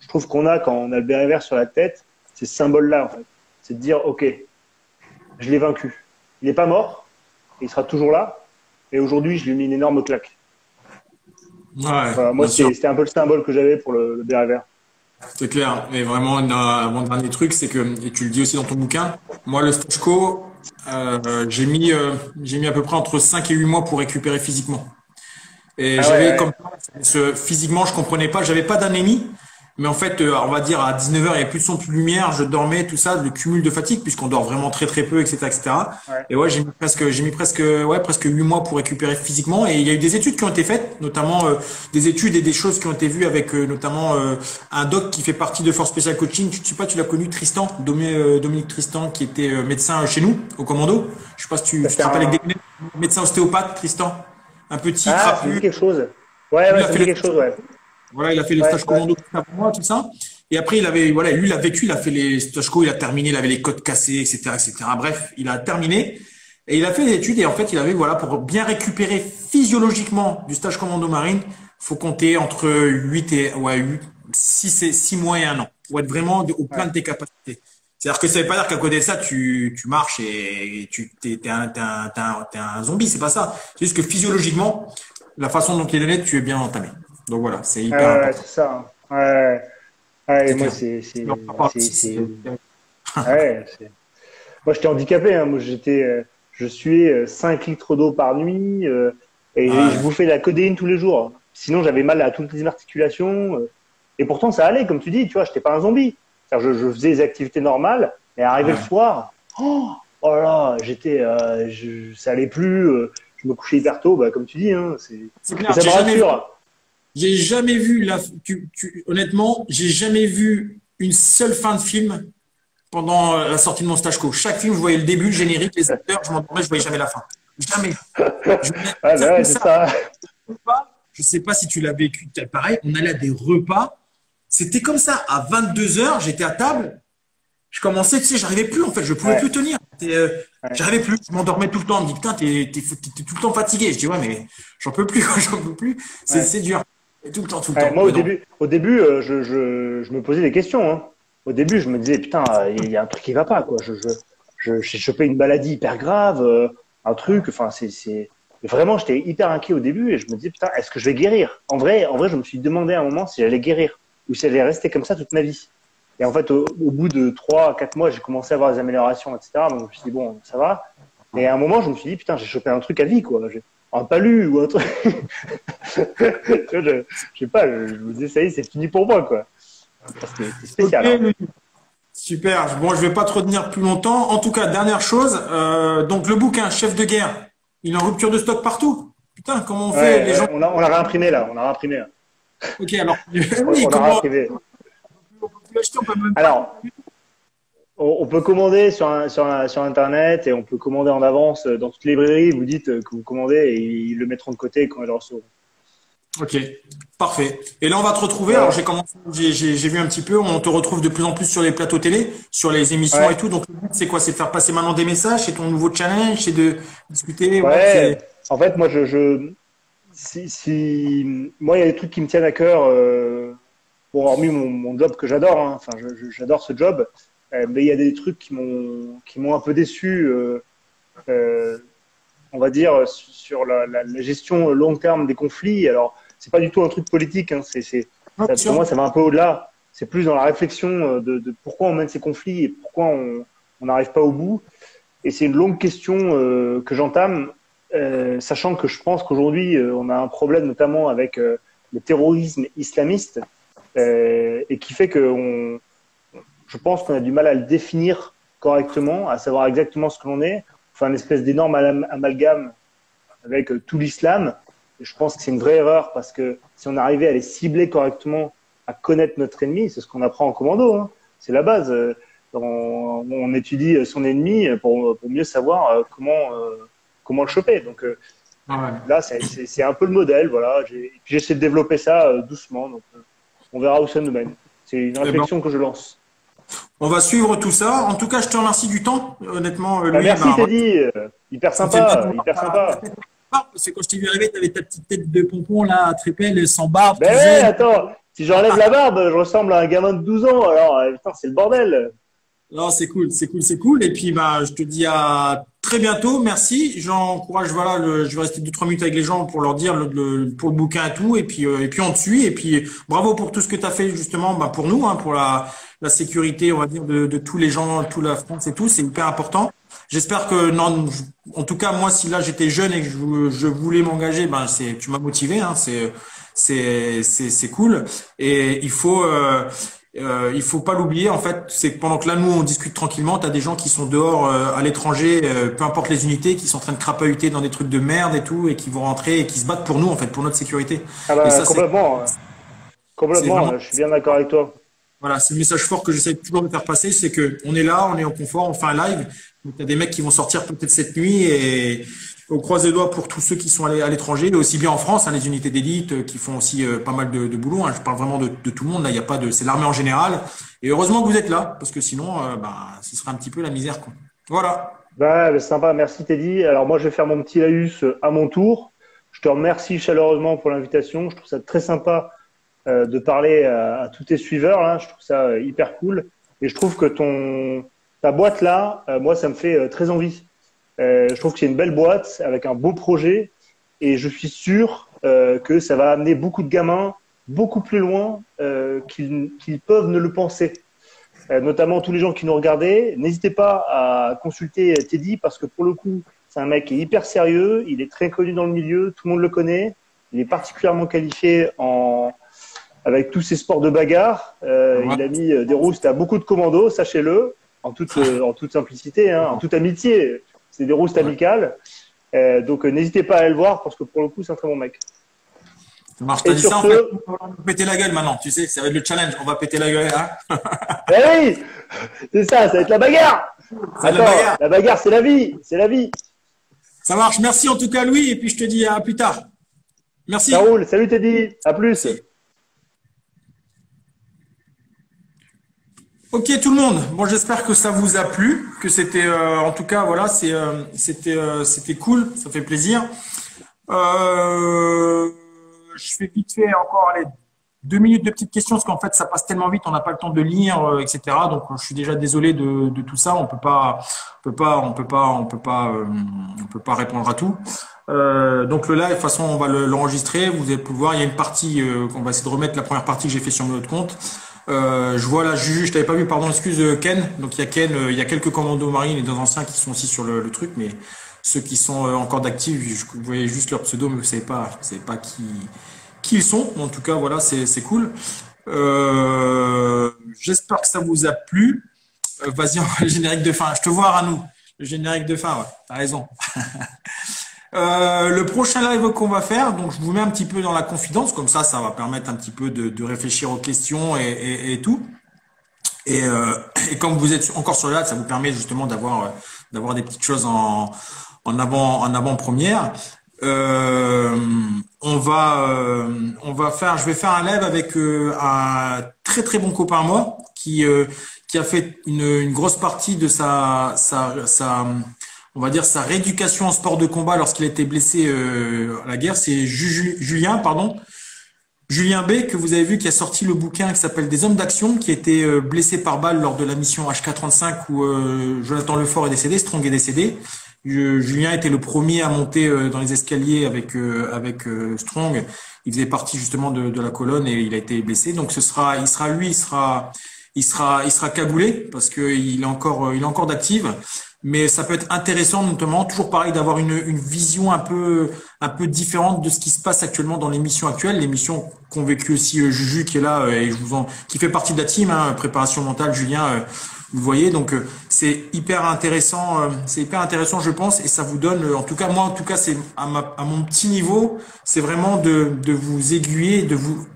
je trouve qu'on a quand on a le béret vert sur la tête. C'est ce symbole-là, en fait. C'est de dire, ok, je l'ai vaincu. Il n'est pas mort, il sera toujours là. Et aujourd'hui, je lui ai mis une énorme claque. Ouais, voilà, moi, c'était un peu le symbole que j'avais pour le béret vert. C'est clair. Mais vraiment, mon dernier truc, c'est que, et tu le dis aussi dans ton bouquin, moi, le stage co, j'ai mis à peu près entre 5 et 8 mois pour récupérer physiquement. Et comme physiquement, je comprenais pas, j'avais pas d'anémie, mais en fait, on va dire à 19h, il n'y avait plus de son, plus de lumière, je dormais, tout ça, le cumul de fatigue, puisqu'on dort vraiment très très peu, etc., etc. Et ouais, j'ai mis presque 8 mois pour récupérer physiquement. Et il y a eu des études qui ont été faites, notamment des études et des choses qui ont été vues avec notamment un doc qui fait partie de Force Special Coaching. Tu sais pas, tu l'as connu, Tristan, Dominique Tristan, qui était médecin chez nous au commando. Je sais pas si tu te rappelles avec des médecin ostéopathe, Tristan. Un petit trapu. Ça dit quelque chose. Ouais, ça dit quelque chose, ouais. Voilà, il a fait les stages commando pour moi, tout ça. Et après, lui, il a vécu, il a fait les stages co, il a terminé, il avait les côtes cassées, etc., etc. Bref, il a terminé. Et il a fait des études et en fait, il avait, pour bien récupérer physiologiquement du stage commando marine, faut compter entre 6 mois et 1 an. Faut être vraiment au plein de tes capacités. C'est-à-dire que ça veut pas dire qu'à côté de ça, tu marches et t'es un zombie, c'est pas ça. C'est juste que physiologiquement, la façon dont il est donné, tu es bien entamé. Donc voilà, c'est hyper important. C'est ça. Ouais, moi, moi, j'étais handicapé. Hein. Moi, je suais 5 litres d'eau par nuit et je bouffais de la codéine tous les jours. Sinon, j'avais mal à toutes les articulations. Et pourtant, ça allait, comme tu dis. Tu vois, j'étais pas un zombie. Je faisais des activités normales, mais arrivé le soir, oh là, ça allait plus. Je me couchais hyper tôt, comme tu dis. Hein, c'est clair. Ça me rassure. J'ai jamais vu honnêtement, j'ai jamais vu une seule fin de film pendant la sortie de mon stage co. Chaque film, je voyais le début, le générique, les acteurs, je m'endormais, je voyais jamais la fin. Jamais. C'est ça. Je sais pas si tu l'as vécu. Pareil, on allait à des repas. C'était comme ça. À 22h, j'étais à table. Je commençais, tu sais, j'arrivais plus, en fait. Je pouvais plus tenir. ouais. J'arrivais plus. Je m'endormais tout le temps. On me dit, putain, t'es tout le temps fatigué. Je dis, ouais, mais j'en peux plus, quoi, j'en peux plus. Ouais. C'est dur. Et tout le temps, tout le Ouais, temps. moi, Mais non. au début je me posais des questions. Hein. Au début, je me disais, putain, il y a un truc qui va pas, quoi. J'ai chopé une maladie hyper grave, un truc. Enfin, vraiment, j'étais hyper inquiet au début et je me disais, putain, est-ce que je vais guérir? En vrai, je me suis demandé à un moment si j'allais guérir ou si j'allais rester comme ça toute ma vie. Et en fait, au bout de 3 à 4 mois, j'ai commencé à avoir des améliorations, etc. Donc, je me suis dit, bon, ça va. Et à un moment, je me suis dit, putain, j'ai chopé un truc à vie, quoi. Un palu ou un truc. Tu vois, je sais pas, je me disais, ça y est, c'est fini pour moi, quoi. C'était Ok, spécial. Hein. Louis. Super. Bon, je vais pas te retenir plus longtemps. En tout cas, dernière chose. Donc, le bouquin Chef de guerre, il est en rupture de stock partout. Putain, comment on Ouais, fait? Les gens. on l'a réimprimé, là. On a réimprimé. Là. Ok, alors, oui, On a comment réimprimé. on peut l'acheter? On peut même pas. Alors, on peut commander sur Internet et on peut commander en avance dans toutes les librairies. Vous dites que vous commandez et ils le mettront de côté quand ils le recevront. Ok, parfait. Et là, on va te retrouver. Alors, Ouais. j'ai vu un petit peu. On te retrouve de plus en plus sur les plateaux télé, sur les émissions et Ouais. tout. Donc, le but, c'est quoi? C'est de faire passer maintenant des messages. C'est ton nouveau challenge. C'est de discuter. Ouais, Ouais. c'est. En fait, moi, moi, il y a des trucs qui me tiennent à cœur. Bon, hormis mon job que j'adore, hein. Enfin, j'adore ce job, mais il y a des trucs qui m'ont un peu déçu, euh, on va dire, sur la gestion long terme des conflits. Alors, c'est pas du tout un truc politique, hein. Ouais, bien Pour moi, sûr. ça va un peu au-delà. C'est plus dans la réflexion de pourquoi on mène ces conflits et pourquoi on n'arrive pas au bout. Et c'est une longue question que j'entame, sachant que je pense qu'aujourd'hui, on a un problème notamment avec le terrorisme islamiste et qui fait que je pense qu'on a du mal à le définir correctement, à savoir exactement ce que l'on est. Enfin, une espèce d'énorme amalgame avec tout l'islam. Et je pense que c'est une vraie erreur parce que si on arrivait à les cibler correctement, à connaître notre ennemi, c'est ce qu'on apprend en commando. Hein. C'est la base. On étudie son ennemi pour mieux savoir comment le choper. Donc Ouais. là, c'est un peu le modèle. Voilà. J'essaie de développer ça doucement. Donc, on verra où ça nous mène. C'est une Eh ben, réflexion que je lance. on va suivre tout ça. En tout cas, je te remercie du temps. Honnêtement, Bah, Louis, merci bah, voilà. Teddy, hyper Ça me fait bien de sympa, voir hyper sympa. parce que quand je t'ai vu arriver, tu avais ta petite tête de pompon là, à Trépel, sans barbe, Ben tout ouais, jeune. attends, si j'enlève la barbe, je ressemble à un gamin de 12 ans, alors putain, c'est le bordel. Non, c'est cool, c'est cool, c'est cool. Et puis, bah, je te dis à très bientôt. Merci. J'encourage, voilà, je vais rester 2, 3 minutes avec les gens pour leur dire pour le bouquin et tout. Et puis on te suit. Et puis, bravo pour tout ce que tu as fait, justement, bah, pour nous, hein, pour la sécurité, on va dire, de tous les gens, toute la France et tout. C'est hyper important. J'espère que, non, en tout cas, moi, si là, j'étais jeune et que je voulais m'engager, ben, tu m'as motivé, hein, c'est cool. Et il faut pas l'oublier, en fait, c'est que pendant que là, nous, on discute tranquillement, tu as des gens qui sont dehors à l'étranger, peu importe les unités, qui sont en train de crapahuter dans des trucs de merde et tout, et qui vont rentrer et qui se battent pour nous, en fait, pour notre sécurité. Ah Et bah ça, complètement, c'est complètement, vraiment, je suis bien d'accord avec toi. voilà, c'est le message fort que j'essaie toujours de faire passer, c'est que on est là, on est en confort, on fait un live. Donc, il y a des mecs qui vont sortir peut-être cette nuit et on croise les doigts pour tous ceux qui sont allés à l'étranger, mais aussi bien en France, hein, les unités d'élite qui font aussi pas mal de boulot. Hein. Je parle vraiment de tout le monde. Là, il y a pas de, c'est l'armée en général. Et heureusement que vous êtes là, parce que sinon, bah, ce serait un petit peu la misère, quoi. Voilà. Bah, sympa, merci Teddy. Alors moi, je vais faire mon petit laïus à mon tour. Je te remercie chaleureusement pour l'invitation. Je trouve ça très sympa de parler à tous tes suiveurs. Là. Je trouve ça hyper cool. Et je trouve que ta boîte là, moi, ça me fait très envie. Je trouve que c'est une belle boîte avec un beau projet et je suis sûr que ça va amener beaucoup de gamins beaucoup plus loin qu'ils peuvent ne le penser. Notamment tous les gens qui nous regardaient. N'hésitez pas à consulter Teddy parce que pour le coup, c'est un mec qui est hyper sérieux, il est très connu dans le milieu, tout le monde le connaît, il est particulièrement qualifié avec tous ces sports de bagarre. Ouais. Il a mis des roustes à beaucoup de commandos, sachez-le, en toute simplicité, hein, en toute amitié. C'est des roustes Ouais. amicales. Donc n'hésitez pas à aller le voir parce que pour le coup, c'est un très bon mec. Ça marche. T'as Et dit sur ça, en fait, ce, on va péter la gueule maintenant. Tu sais, ça va être le challenge. On va péter la gueule, hein. eh oui, c'est ça va être la bagarre. C'est la Attends, bagarre. la bagarre, c'est la vie, c'est la vie. Ça marche. Merci en tout cas, Louis. Et puis, je te dis à plus tard. Ça Merci. roule. Salut Teddy, à plus. Merci. Ok tout le monde. Bon, j'espère que ça vous a plu, que c'était, en tout cas, voilà, c'était cool, ça fait plaisir. Euh, je fais vite fait encore allez, 2 minutes de petites questions parce qu'en fait ça passe tellement vite, on n'a pas le temps de lire, etc. Donc je suis déjà désolé de tout ça. On peut pas répondre à tout. Donc le live, de toute façon, on va l'enregistrer. Vous allez pouvoir. Il y a une partie qu'on va essayer de remettre la première partie que j'ai fait sur mon autre compte. Je vois là, Juju, je t'avais pas vu, pardon, excuse Ken. Donc il y a Ken, il y a quelques commandos marines et deux anciens qui sont aussi sur le truc, mais ceux qui sont encore d'actifs, vous voyez juste leur pseudo, mais vous savez pas qui ils sont. En tout cas, voilà, c'est cool. J'espère que ça vous a plu. Vas-y, le générique de fin. Je te vois, Ranou. Le générique de fin, ouais, t'as raison. Le prochain live qu'on va faire, donc je vous mets un petit peu dans la confidence, comme ça va permettre un petit peu de réfléchir aux questions et tout. Et comme vous êtes encore sur le live, ça vous permet justement d'avoir des petites choses en avant-première. Je vais faire un live avec un très très bon copain à moi qui a fait une grosse partie de on va dire sa rééducation en sport de combat lorsqu'il a été blessé à la guerre. C'est Julien, pardon. Julien B, que vous avez vu, qui a sorti le bouquin qui s'appelle Des hommes d'action, qui a été blessé par balle lors de la mission HK35 où Jonathan Lefort est décédé, Strong est décédé. Julien était le premier à monter dans les escaliers avec Strong. Il faisait partie justement de la colonne et il a été blessé. Donc il sera cagoulé parce que il est encore d'active. Mais ça peut être intéressant, notamment, toujours pareil, d'avoir une vision un peu différente de ce qui se passe actuellement dans les missions actuelles, les missions qu'ont vécu aussi Juju qui est là et qui fait partie de la team, hein, préparation mentale, Julien, vous voyez. Donc c'est hyper intéressant, je pense, et ça vous donne, en tout cas moi, c'est à mon petit niveau, c'est vraiment de vous aiguiller,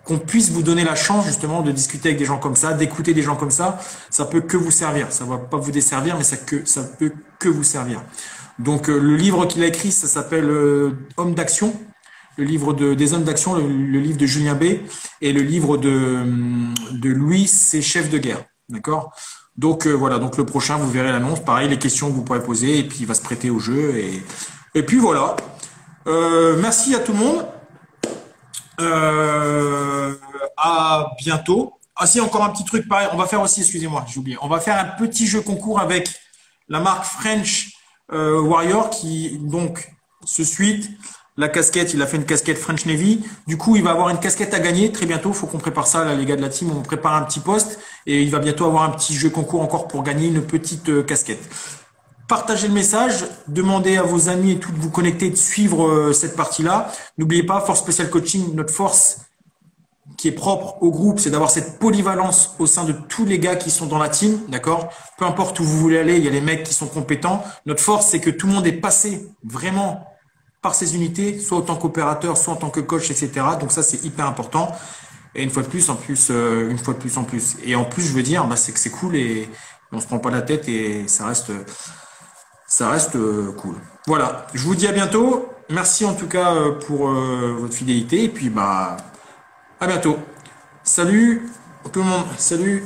qu'on puisse vous donner la chance justement de discuter avec des gens comme ça, d'écouter des gens comme ça. Ça peut que vous servir, ça va pas vous desservir, mais ça peut que vous servir. Donc le livre qu'il a écrit, ça s'appelle Hommes d'action. Le livre des hommes d'action, le livre de Julien B, et le livre de Louis, c'est Chef de guerre. D'accord? Donc voilà, donc le prochain, vous verrez l'annonce. Pareil, les questions que vous pourrez poser, et puis il va se prêter au jeu. Et puis voilà. Merci à tout le monde. À bientôt. Ah si, encore un petit truc pareil. On va faire aussi, excusez-moi, j'ai oublié. On va faire un petit jeu concours avec la marque French Warrior qui donc se suit. La casquette, il a fait une casquette French Navy. Du coup, il va avoir une casquette à gagner très bientôt. Il faut qu'on prépare ça, là, les gars de la team. On prépare un petit poste et il va bientôt avoir un petit jeu concours encore pour gagner une petite casquette. Partagez le message, demandez à vos amis et tout de vous connecter, de suivre cette partie-là. N'oubliez pas, Force Special Coaching, notre force qui est propre au groupe, c'est d'avoir cette polyvalence au sein de tous les gars qui sont dans la team, d'accord? Peu importe où vous voulez aller, il y a les mecs qui sont compétents. Notre force, c'est que tout le monde est passé vraiment par ces unités, soit en tant qu'opérateur, soit en tant que coach, etc. Donc ça, c'est hyper important. Et une fois de plus, en plus. Et en plus, je veux dire, c'est que c'est cool et on se prend pas la tête et ça reste cool. Voilà. Je vous dis à bientôt. Merci en tout cas pour votre fidélité et puis à bientôt. Salut tout le monde. Salut.